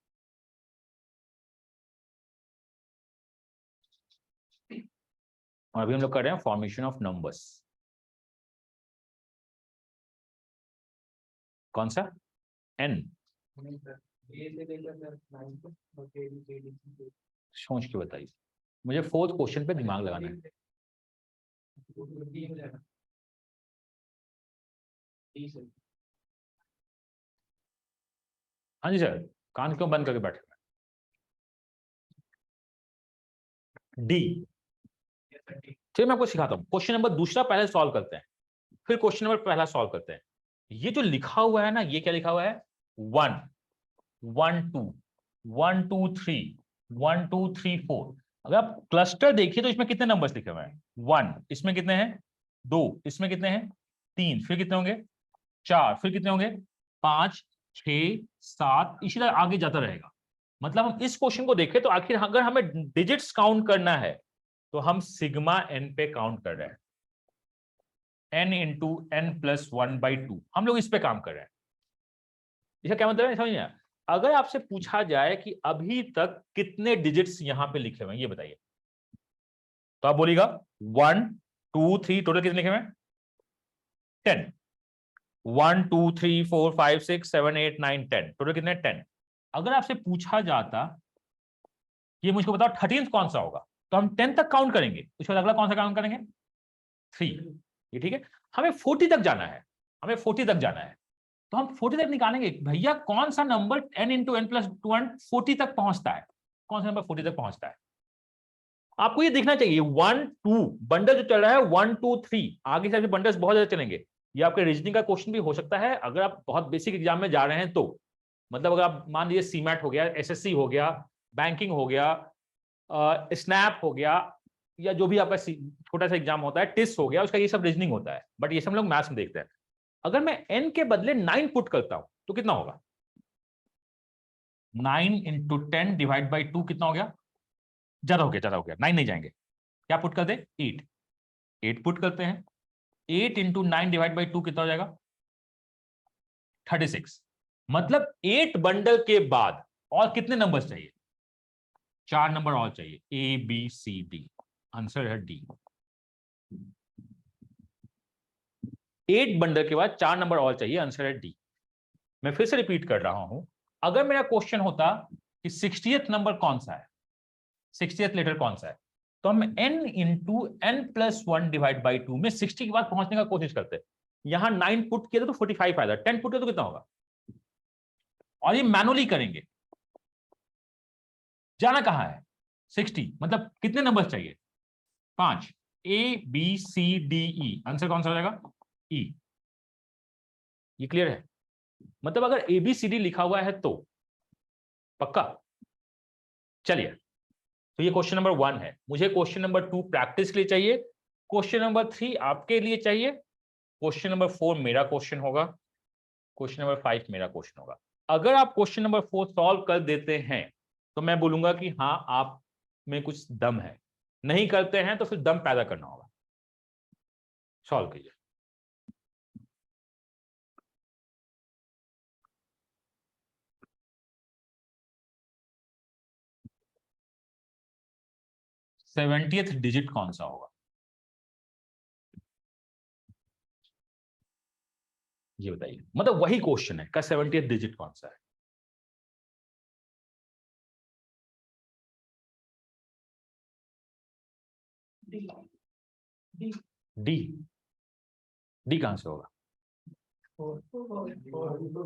Speaker 1: और अभी हम लोग कर रहे हैं फॉर्मेशन ऑफ नंबर्स, कौन सा n, सोच के बताइए, मुझे 4th क्वेश्चन पे दिमाग लगाना है। हाँ जी सर, कान क्यों बंद करके बैठे हुए, डी, चलिए मैं आपको सिखाता हूँ, क्वेश्चन नंबर दूसरा पहले सॉल्व करते हैं, फिर क्वेश्चन नंबर पहला सॉल्व करते हैं। ये जो लिखा हुआ है ना, ये क्या लिखा हुआ है 1 1 2 1 2 3 1 2 3 4, अगर आप क्लस्टर देखिए तो इसमें कितने नंबर्स लिखे हुए हैं 1, इसमें कितने हैं 2, इसमें कितने हैं 3, फिर कितने होंगे 4, फिर कितने होंगे 5 6 7, इसी तरह आगे जाता रहेगा। मतलब हम इस क्वेश्चन को देखें तो आखिर अगर हमें डिजिट्स काउंट करना है तो हम सिग्मा n पे काउंट कर रहे हैं, n इंटू n+1/2, हम लोग इस पे काम कर रहे हैं। इसका क्या मतलब है समझ में, अगर आपसे पूछा जाए कि अभी तक कितने डिजिट्स यहां पे लिखे हुए हैं ये बताइए, तो आप बोलिएगा 1 2 3, टोटल कितने लिखे हुए हैं 10, 1 2 3 4 5 6 7 8 9 10, टोटल कितने 10। अगर आपसे पूछा जाता ये मुझको बताओ 13th कौन सा होगा, तो हम 10 तक काउंट करेंगे, उसके बाद अगला कौन सा काउंट करेंगे 3, ये ठीक है। हमें 40 तक जाना है, हमें 40 तक जाना है, तो हम 40 तक निकालेंगे, भैया कौन सा नंबर n इंटू n+1 40 तक पहुंचता है, कौन सा नंबर 40 तक पहुंचता है। आपको ये देखना चाहिए 1 2 बंडल जो चल रहा है 1 2 3, आगे से बंडल्स बहुत ज्यादा चलेंगे। ये आपके रीजनिंग का क्वेश्चन भी हो सकता है अगर आप बहुत बेसिक एग्जाम में जा रहे हैं तो। मतलब अगर आप मान लीजिए सीमैट हो गया, एसएससी हो गया, बैंकिंग हो गया, स्नैप हो गया, या जो भी आपका छोटा सा एग्जाम होता है, टिस हो गया, उसका ये सब रीजनिंग होता है, बट ये सब लोग मैथ्स में देखते हैं। अगर मैं n के बदले 9 पुट करता हूं तो कितना होगा? 9 इंटू 10 डिवाइड बाई 2 कितना हो गया? ज्यादा हो गया, ज्यादा हो गया, 9 नहीं जाएंगे, क्या पुट कर दे? 8। 8 पुट करते हैं, 8 इंटू 9 डिवाइड बाई 2 कितना हो जाएगा? 36। मतलब 8 बंडल के बाद और कितने नंबर्स चाहिए? 4 नंबर और चाहिए, A B C D. Answer है डी। 8 बंडल के बाद 4 नंबर और चाहिए, आंसर है डी। मैं फिर से रिपीट कर रहा हूं, अगर मेरा क्वेश्चन होता कि 60th नंबर कौन सा है, 60th लेटर कौन सा है, तो हम n into n plus 1 divide by 2 में 60 के बाद पहुंचने का कोशिश करते हैं। यहां 9 पुट किया तो 45 आएगा, 10 पुट किया तो कितना होगा? और ये मैनुअली करेंगे। जाना कहां है? 60, मतलब कितने नंबर चाहिए? 5। A B C D E, answer कौन सा हो जाएगा? ई। ये क्लियर है? मतलब अगर ए बी सी डी लिखा हुआ है तो पक्का। चलिए, तो ये क्वेश्चन नंबर 1 है। मुझे क्वेश्चन नंबर 2 प्रैक्टिस के लिए चाहिए, क्वेश्चन नंबर 3 आपके लिए चाहिए, क्वेश्चन नंबर 4 मेरा क्वेश्चन होगा, क्वेश्चन नंबर 5 मेरा क्वेश्चन होगा। अगर आप क्वेश्चन नंबर 4 सॉल्व कर देते हैं तो मैं बोलूंगा कि हाँ आप में कुछ दम है, नहीं करते हैं तो फिर दम पैदा करना होगा। सॉल्व कीजिए। सेवेंटियथ डिजिट कौन सा होगा ये बताइए। मतलब वही क्वेश्चन है का 70th डिजिट कौन सा है? डी। डी कहां से होगा?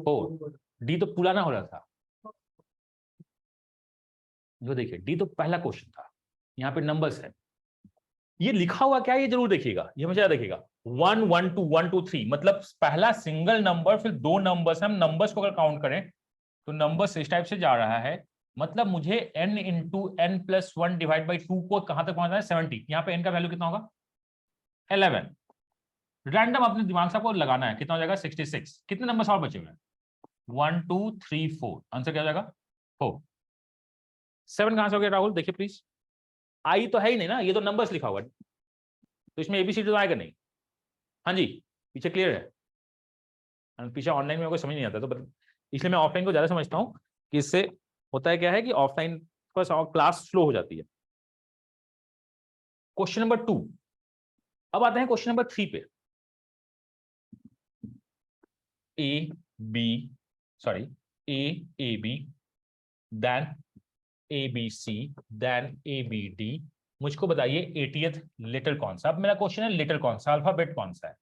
Speaker 1: फोर। डी तो पुराना हो रहा था, जो देखिए डी तो पहला क्वेश्चन था, यहाँ पे नंबर्स है। ये लिखा हुआ क्या है ये जरूर देखिएगा, ये हमेशा देखिएगा 1 1 2 1 2 3, मतलब पहला सिंगल नंबर फिर 2 नंबर्स। हम नंबर्स को अगर काउंट करें तो नंबर्स इस टाइप से जा रहा है, मतलब मुझे n into n plus 1 divide by 2 को कहां तक पहुंचना है? 70। यहाँ पे n का वैल्यू कितना होगा? 11। रैंडम अपने दिमाग से आपको लगाना है, कितना हो जाएगा? 66। कितने नंबर और बचे हुए हैं? 1 2 3 4, आंसर क्या हो जाएगा? 4। 7 कहां से हो गया राहुल? देखिए प्लीज, आई तो है ही नहीं ना, ये तो नंबर्स लिखा हुआ है, तो इसमें एबीसीडी तो आएगा नहीं। हाँ जी, पीछे क्लियर है? पीछे ऑनलाइन में कोई समझ नहीं आता तो इसलिए मैं ऑफलाइन को ज्यादा समझता हूँ कि इससे होता है क्या है कि ऑफलाइन क्लास स्लो हो जाती है। Question number 2। अब आते हैं क्वेश्चन नंबर 3 पे। A B sorry A A B then A B C then A B D. मुझको बताइए 80th लेटर कौन सा? अब मेरा क्वेश्चन है लेटर कौन सा, अल्फाबेट कौन सा है?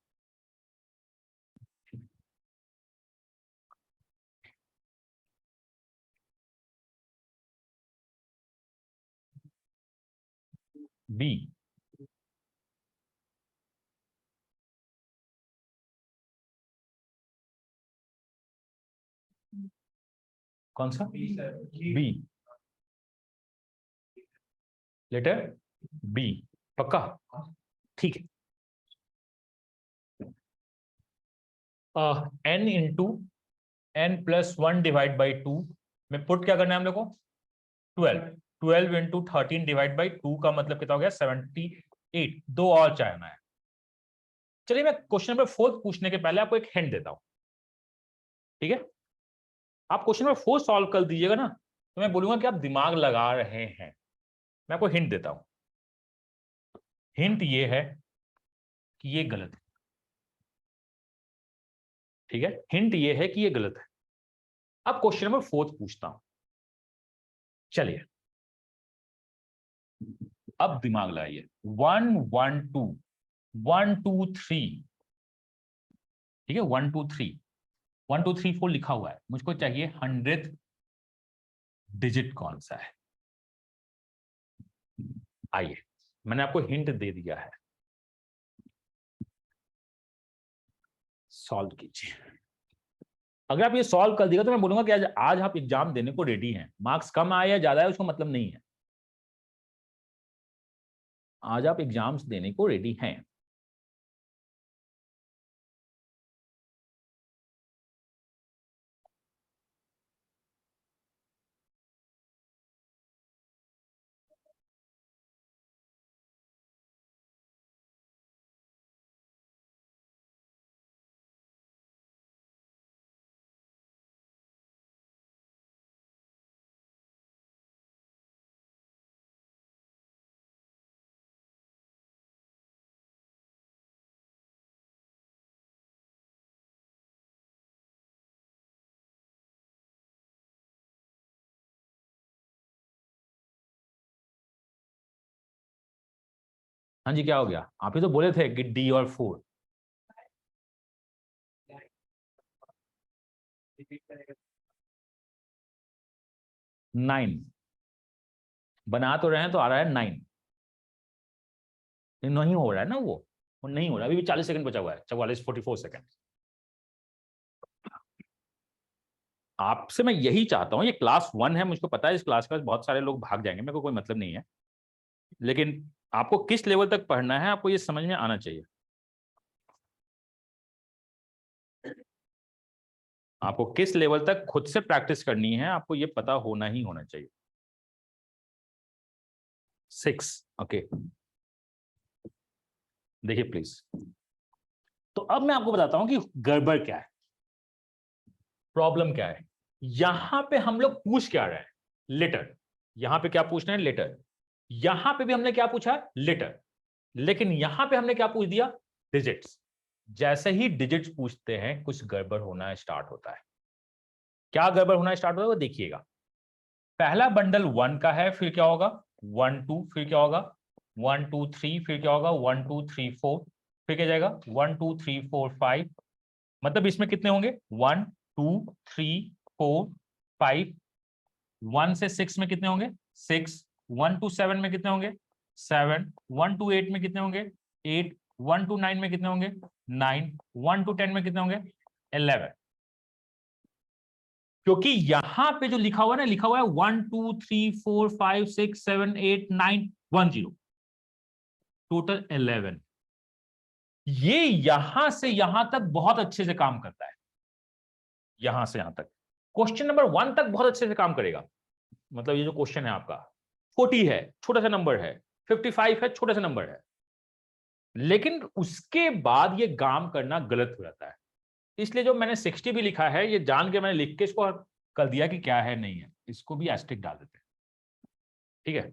Speaker 1: बी। कौन सा? बी। लेटर बी, पक्का? ठीक है। n into n plus 1 divide by 2 में पुट क्या करना है हम लोग को? 12। 12 इंटू 13 डिवाइड बाई 2 का मतलब कितना हो गया? 78। दो और चाहना है। चलिए मैं क्वेश्चन नंबर 4 पूछने के पहले आपको एक हिंट देता हूं, ठीक है? आप क्वेश्चन नंबर 4 सॉल्व कर दीजिएगा ना तो मैं बोलूंगा कि आप दिमाग लगा रहे हैं। मैं आपको हिंट देता हूं, हिंट ये है कि ये गलत है, ठीक है? हिंट ये है कि ये गलत है। अब क्वेश्चन नंबर 4 पूछता हूं, चलिए अब दिमाग लगाइए। 1 1 2 1 2 3, ठीक है? 1 2 3 1 2 3 4 लिखा हुआ है, मुझको चाहिए 100th डिजिट कौन सा है? आइए, मैंने आपको हिंट दे दिया है, सॉल्व कीजिए। अगर आप ये सॉल्व कर दिएगा तो मैं बोलूंगा कि आज आप एग्जाम देने को रेडी हैं। मार्क्स कम आए या ज्यादा है उसको मतलब नहीं है, आज आप एग्जाम्स देने को रेडी हैं। हाँ जी, क्या हो गया? आप ही तो बोले थे कि डी और 4। 9 बना तो रहे हैं तो आ रहा है 9, नहीं हो रहा है ना, वो नहीं हो रहा। अभी भी 40 सेकंड बचा हुआ है, 44 सेकंड। आपसे मैं यही चाहता हूं, ये क्लास 1 है, मुझको पता है इस क्लास का बहुत सारे लोग भाग जाएंगे, मेरे को कोई मतलब नहीं है, लेकिन आपको किस लेवल तक पढ़ना है आपको ये समझ में आना चाहिए। आपको किस लेवल तक खुद से प्रैक्टिस करनी है आपको ये पता होना ही होना चाहिए। 6 ओके, देखिए प्लीज। तो अब मैं आपको बताता हूं कि गड़बड़ क्या है, प्रॉब्लम क्या है। यहां पे हम लोग पूछ क्या रहे हैं, लेटर। यहां पे क्या पूछ रहे हैं, लेटर। यहां पे भी हमने क्या पूछा, लेटर, लेकिन यहां पे हमने क्या पूछ दिया, डिजिट्स। जैसे ही डिजिट्स पूछते हैं कुछ गड़बड़ होना स्टार्ट होता है। क्या गड़बड़ होना स्टार्ट होता है वो देखिएगा। पहला बंडल 1 का है, फिर क्या होगा 1 2, फिर क्या होगा 1 2 3, फिर क्या होगा 1 2 3 4, फिर क्या जाएगा 1 2 3 4 5। मतलब इसमें कितने होंगे 1 2 3 4 5। 1 से 6 में कितने होंगे 6। 1 to 7 में कितने होंगे 7। 1 to 8 में कितने होंगे 8। 1 to 9 में कितने होंगे 9। 1 to 10 में कितने होंगे 11। क्योंकि यहां पे जो लिखा हुआ है ना, लिखा हुआ है 1 2 3 4 5 6 7 8 9 1 0, टोटल 11। ये यहां से यहां तक बहुत अच्छे से काम करता है, यहां से यहां तक। क्वेश्चन नंबर 1 तक बहुत अच्छे से काम करेगा। मतलब ये जो क्वेश्चन है आपका 40 है, छोटा सा नंबर है, 55 है, छोटा सा नंबर है, लेकिन उसके बाद ये काम करना गलत हो जाता है। इसलिए जो मैंने 60 भी लिखा है, ये जान के मैंने लिख के इसको कर दिया कि क्या है नहीं है, इसको भी एस्टेरिस्क डाल देते हैं, ठीक है,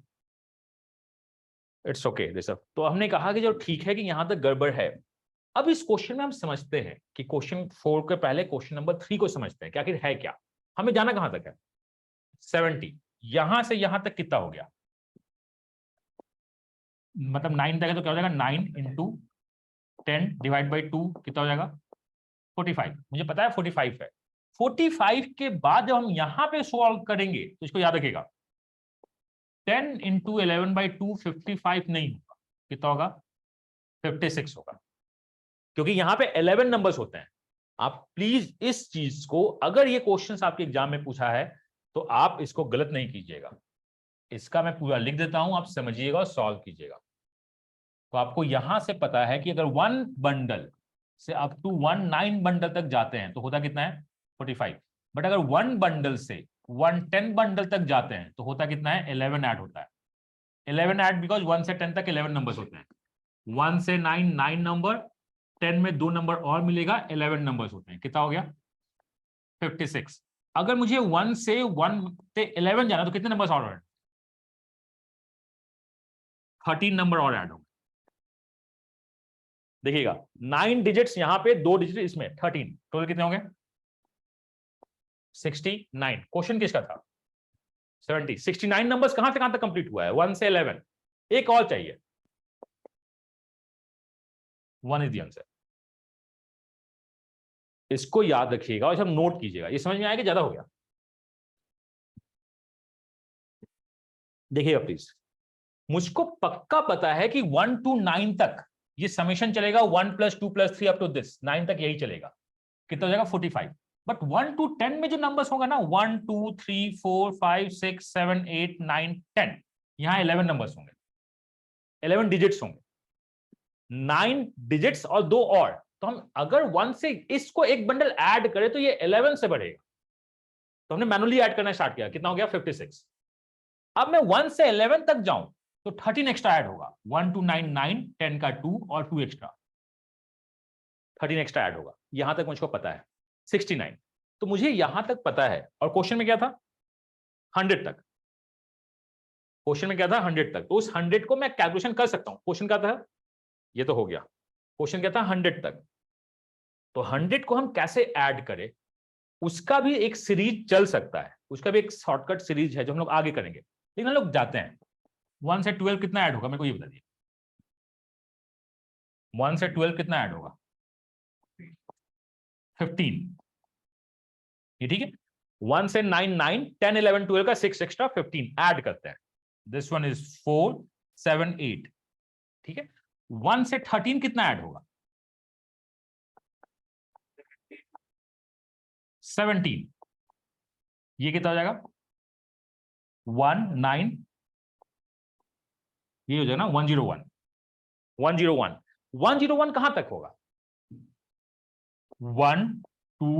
Speaker 1: इट्स ओके दिस। तो हमने कहा कि जो ठीक है कि यहां तक गड़बड़ है। अब इस क्वेश्चन में हम समझते हैं कि क्वेश्चन 4 के पहले क्वेश्चन नंबर 3 को समझते हैं कि आखिर है क्या, हमें जाना कहां तक है 70। यहां से यहां तक कितना हो गया, मतलब 9 तक है तो क्या हो जाएगा 9 इंटू 10 डिवाइड बाई 2 कितना हो जाएगा 45। मुझे पता है 45 है। 45 के बाद जब हम यहां पे सॉल्व करेंगे तो इसको याद रखिएगा 10 इंटू 11 बाई 2 55 नहीं होगा, कितना होगा 56 होगा, क्योंकि यहां पे 11 नंबर्स होते हैं। आप प्लीज इस चीज को, अगर ये क्वेश्चन आपके एग्जाम में पूछा है तो आप इसको गलत नहीं कीजिएगा। इसका मैं पूरा लिख देता हूं, आप समझिएगा और सॉल्व कीजिएगा। तो आपको यहां से पता है कि अगर 1 बंडल से अप टू 19 बंडल तक जाते हैं तो होता कितना है 45। बट अगर 1 बंडल से 110 बंडल तक जाते हैं तो होता कितना है 11 ऐड होता है। 11 ऐड बिकॉज 1 से 10 तक 11 नंबर्स होते हैं। 1 से 9 9 नंबर, 10 में 2 नंबर और मिलेगा, 11 नंबर्स होते हैं। कितना हो गया 56। अगर मुझे 1 से 11 जाना तो कितने नंबर्स और ऐड, 13 नंबर और ऐड होंगे। देखिएगा 9 डिजिट्स यहां पे, 2 डिजिट इसमें, 13, टोटल कितने होंगे 69। क्वेश्चन किसका था 70। 69 नंबर्स कहां से कहां तक कंप्लीट हुआ है 1 से 11, एक और चाहिए, 1 इज द आंसर। इसको याद रखिएगा और सब नोट कीजिएगा, ये समझ में आएगा ज्यादा हो गया। देखिएगा प्लीज, मुझको पक्का पता है कि 1 to 9 तक ये समेशन चलेगा, 1 + 2 + 3 अप टू दिस 9 तक यही चलेगा। कितना हो जाएगा 45। बट 1 to 10 में जो नंबर्स होगा ना 1 2 3 4 5 6 7 8 9 10, यहां 11 नंबर्स होंगे, 11 डिजिट्स होंगे, 9 डिजिट्स और 2 और। तो हम अगर 1 से इसको एक बंडल ऐड करें तो ये 11 से बढ़ेगा। तो हमने मैनुअली ऐड करना स्टार्ट किया, कितना हो गया 56। अब मैं 1 से 11 तक जाऊं तो 13 एक्स्ट्रा ऐड होगा, 1 to 9 9, 10 का 2 और 2 एक्स्ट्रा, 13 एक्स्ट्रा ऐड होगा। यहां तक मुझको पता है 69। तो मुझे यहां तक पता है। और क्वेश्चन में क्या था 100 तक, क्वेश्चन में क्या था 100 तक। तो उस 100 को मैं कैलकुलेशन कर सकता हूं। क्वेश्चन क्या था, ये तो हो गया। क्वेश्चन क्या था 100 तक। तो 100 को हम कैसे ऐड करें उसका भी एक सीरीज चल सकता है, उसका भी एक शॉर्टकट सीरीज है जो हम लोग आगे करेंगे। लेकिन हम लोग जाते हैं 1 से 12 कितना ऐड होगा, मेरे को ये बता दिए। 1 से 12 कितना ऐड होगा 15, ये ठीक है। 1 से 9 9, 10 11 12 का 6 एक्स्ट्रा 15 ऐड करते हैं। दिस वन इज 4 7 8, ठीक है। 1 से 13 कितना ऐड होगा 17, ये कितना हो जाएगा 1 9, ये हो जाएगा ना 101 101 101 कहां तक होगा 1 2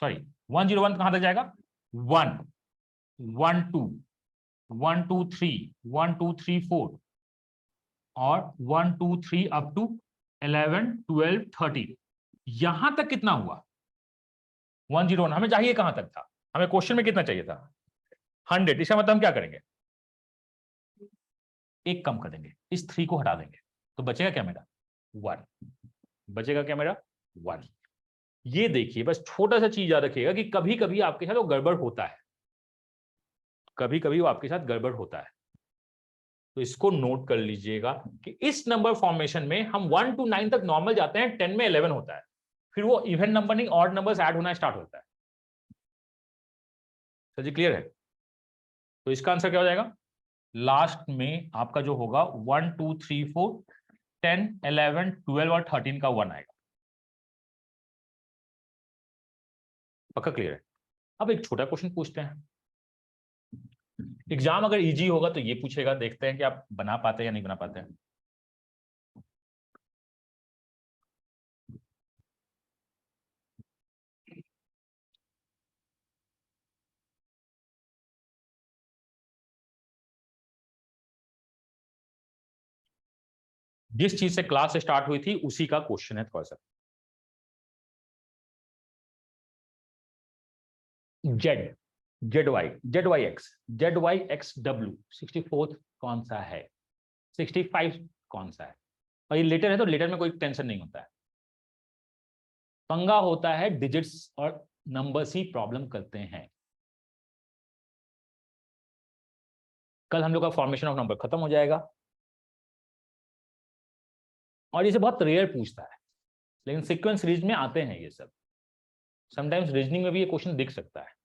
Speaker 1: सॉरी 101 कहां तक जाएगा 1 1 2 1 2 3 1 2 3 4 और 1 2 3 अप टू 11 12 13, यहां तक कितना हुआ 101। हमें चाहिए कहां तक था, हमें क्वेश्चन में कितना चाहिए था 100। इसका मतलब हम क्या करेंगे, एक कम कर देंगे, इस 3 को हटा देंगे, तो बचेगा क्या मेरा 1, बचेगा क्या मेरा 1। ये देखिए बस छोटा सा चीज याद रखिएगा कि कभी कभी आपके साथ वो गड़बड़ होता है, कभी कभी वो आपके साथ गड़बड़ होता है। तो इसको नोट कर लीजिएगा कि इस नंबर फॉर्मेशन में हम 1 to 9 तक नॉर्मल जाते हैं, 10 में 11 होता है, फिर वो इवन नंबर नहीं ऑड नंबर्स ऐड होना स्टार्ट होता है। सर जी क्लियर है। तो इसका आंसर क्या हो जाएगा, लास्ट में आपका जो होगा 1 2 3 4 10 11 12 और 13 का 1 आएगा। पक्का क्लियर है। अब एक छोटा क्वेश्चन पूछते हैं, एग्जाम अगर इजी होगा तो ये पूछेगा, देखते हैं कि आप बना पाते हैं या नहीं बना पाते हैं। जिस चीज से क्लास स्टार्ट हुई थी उसी का क्वेश्चन है थोड़ा सा। Z Z Y X W 64 कौन सा है, 65 कौन सा है। और ये लेटर है तो लेटर में कोई टेंशन नहीं होता है, पंगा होता है डिजिट्स और नंबर्स ही प्रॉब्लम करते हैं। कल हम लोग का फॉर्मेशन ऑफ नंबर खत्म हो जाएगा और इसे बहुत रेयर पूछता है, लेकिन सीक्वेंस सीरीज में आते हैं ये सब। समटाइम्स रीजनिंग में भी ये क्वेश्चन दिख सकता है।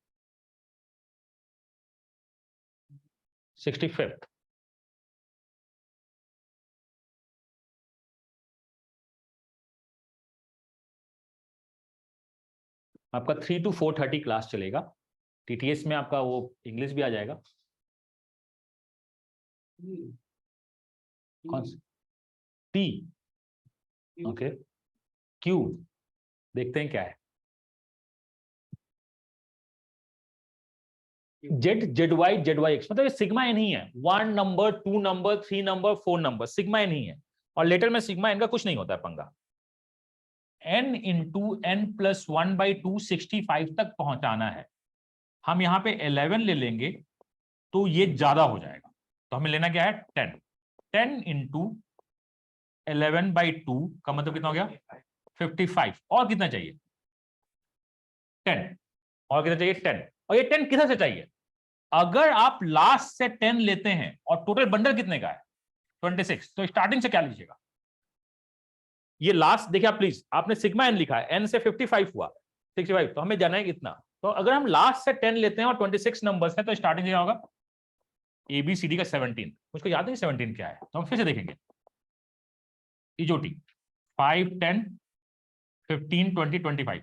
Speaker 1: 65th आपका 3 to 4:30 क्लास चलेगा। टीटीएस में आपका वो इंग्लिश भी आ जाएगा। कौन सा टी, ओके क्यू, देखते हैं क्या है। जेड वाई एक्स, मतलब ये सिग्मा एन ही है। 1 number 2 number 3 number 4 number, sigma N ही है। और लेटर में सिग्मा एन का कुछ नहीं होता है पंगा। n इंटू एन प्लस 1/2 65 तक पहुंचाना है। हम यहां पे 11 ले लेंगे तो ये ज्यादा हो जाएगा, तो हमें लेना क्या है 10। 10 इंटू 11/2 का मतलब कितना हो गया 55। और कितना चाहिए 10, और कितना चाहिए 10। और ये 10 किधर से चाहिए, अगर आप लास्ट से 10 लेते हैं और टोटल बंडल कितने का है 26, तो स्टार्टिंग से क्या लीजिएगा। ये लास्ट देखिए आप प्लीज, आपने सिग्मा एन लिखा है, एन से 55 हुआ 65, तो हमें जाना है कितना। तो अगर हम लास्ट से 10 लेते हैं और 26 नंबर्स है तो स्टार्टिंग क्या होगा ABCD का 17, मुझको याद नहीं 17 क्या है, तो हम फिर से देखेंगे। इजोटी 5, 10, 15, 20, 25,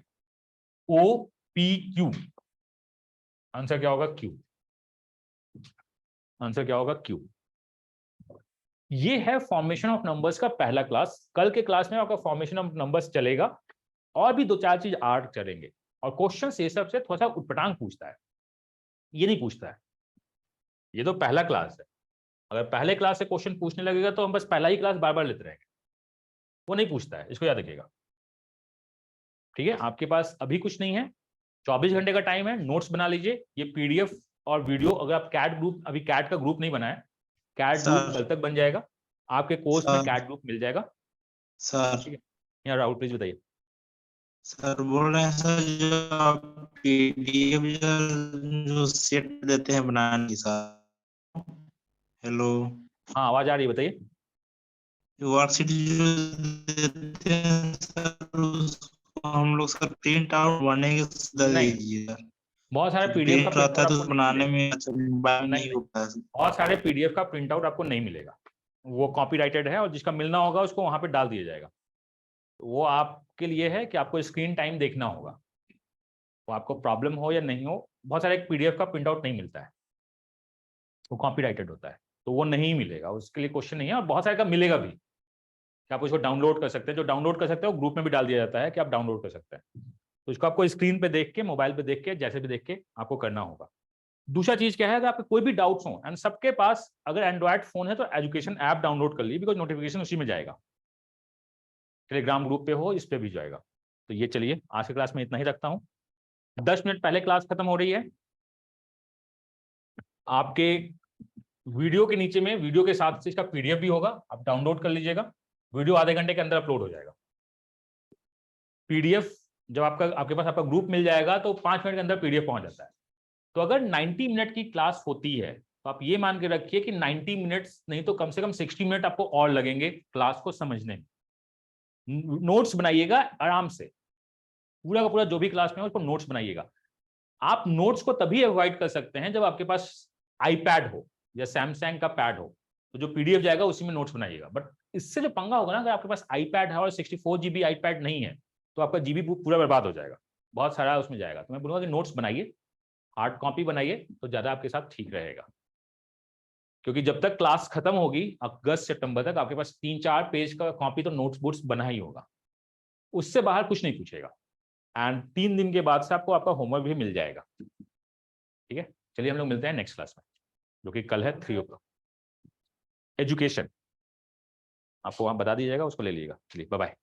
Speaker 1: OPQ, आंसर क्या होगा? Q। आंसर क्या होगा? Q। ये है फॉर्मेशन ऑफ नंबर्स का पहला क्लास। कल के क्लास में आपका फॉर्मेशन ऑफ नंबर्स चलेगा और भी 2-4 चीज आर्ट चलेंगे, और क्वेश्चन ये सब से थोड़ा सा उटपटांग पूछता है, ये नहीं पूछता है। ये तो पहला क्लास है, अगर पहले क्लास से क्वेश्चन पूछने लगेगा तो हम बस पहला ही क्लास बार बार लेते रहेंगे, वो नहीं पूछता है, इसको याद रखिएगा। ठीक है, आपके पास अभी कुछ नहीं है, 24 घंटे का टाइम है, नोट्स बना लीजिए। ये PDF और वीडियो, अगर आप कैट ग्रुप, अभी कैट का ग्रुप नहीं बनाया, कैट ग्रुप कल तक बन जाएगा, आपके कोर्स में कैट ग्रुप मिल जाएगा।
Speaker 3: सर
Speaker 1: ठीक है, यहाँ राहुल प्लीज बताइए।
Speaker 3: सर बोल रहे हैं सर, जो आप PDF जो सेट देते हैं बनाने की सर। हेलो,
Speaker 1: हाँ आवाज आ रही है, बताइए।
Speaker 3: वर्कशीट जो देते हैं सर, उसको हम लोग सर प्रिंट आउट बनेंगे दे
Speaker 1: नहीं,
Speaker 3: दीजिए सर।
Speaker 1: बहुत सारे PDF का
Speaker 3: प्रिंट
Speaker 1: प्रिंट
Speaker 3: रहता
Speaker 1: आउट
Speaker 3: है
Speaker 1: आपको
Speaker 3: तो
Speaker 1: नहीं
Speaker 3: बनाने
Speaker 1: मिलेगा।
Speaker 3: में नहीं
Speaker 1: नहीं,
Speaker 3: हो पाता सर।
Speaker 1: बहुत सारे PDF का प्रिंट आउट आपको नहीं मिलेगा, वो कॉपीराइटेड है, और जिसका मिलना होगा उसको वहां पे डाल दिया जाएगा। तो वो आपके लिए है कि आपको स्क्रीन टाइम देखना होगा, वो आपको प्रॉब्लम हो या नहीं हो, बहुत सारे PDF का प्रिंट आउट नहीं मिलता है, वो कॉपीराइटेड होता है, तो वो नहीं मिलेगा, उसके लिए क्वेश्चन नहीं है। और बहुत सारे का मिलेगा भी कि आप उसको डाउनलोड कर सकते हैं, जो डाउनलोड कर सकते हैं वो ग्रुप में भी डाल दिया जाता है कि आप डाउनलोड कर सकते हैं। तो इसको आपको स्क्रीन पे देख के, मोबाइल पे देख के, जैसे भी देख के आपको करना होगा। दूसरा चीज क्या है, अगर आपके कोई भी डाउट्स हो, एंड सबके पास अगर एंड्रॉइड फोन है तो एजुकेशन ऐप डाउनलोड कर लीजिए, बिकॉज नोटिफिकेशन उसी में जाएगा, टेलीग्राम ग्रुप पे हो, इस पे भी जाएगा। तो ये चलिए, आज की क्लास में इतना ही रखता हूँ। 10 मिनट पहले क्लास खत्म हो रही है, आपके वीडियो के नीचे में वीडियो के साथ से इसका PDF भी होगा, आप डाउनलोड कर लीजिएगा। वीडियो आधे घंटे के अंदर अपलोड हो जाएगा। PDF जब आपके पास आपका ग्रुप मिल जाएगा तो 5 मिनट के अंदर PDF पहुंच जाता है। तो अगर 90 मिनट की क्लास होती है तो आप ये मान के रखिए कि 90 मिनट्स नहीं तो कम से कम 60 मिनट आपको और लगेंगे क्लास को समझने में। नोट्स बनाइएगा आराम से, पूरा का पूरा जो भी क्लास में हो उसको नोट्स बनाइएगा। आप नोट्स को तभी अवॉइड कर सकते हैं जब आपके पास iPad हो या सैमसंग का पैड हो, तो जो PDF जाएगा उसी में नोट्स बनाइएगा। बट इससे जो पंगा होगा ना, अगर आपके पास iPad है और 64 GB iPad नहीं है तो आपका GB पूरा बर्बाद हो जाएगा, बहुत सारा उसमें जाएगा। तो मैं बोलूंगा कि नोट्स बनाइए, हार्ड कॉपी बनाइए तो ज्यादा आपके साथ ठीक रहेगा, क्योंकि जब तक क्लास खत्म होगी अगस्त सितंबर तक आपके पास 3-4 पेज का कॉपी तो नोट्स बुक्स बना ही होगा, उससे बाहर कुछ नहीं पूछेगा। एंड 3 दिन के बाद से आपको आपका होमवर्क भी मिल जाएगा। ठीक है, चलिए हम लोग मिलते हैं नेक्स्ट क्लास में, जो कि कल है 3 o'clock। एजुकेशन आपको वहां बता दीजिएगा, उसको ले लीजिएगा। चलिए बाय बाय।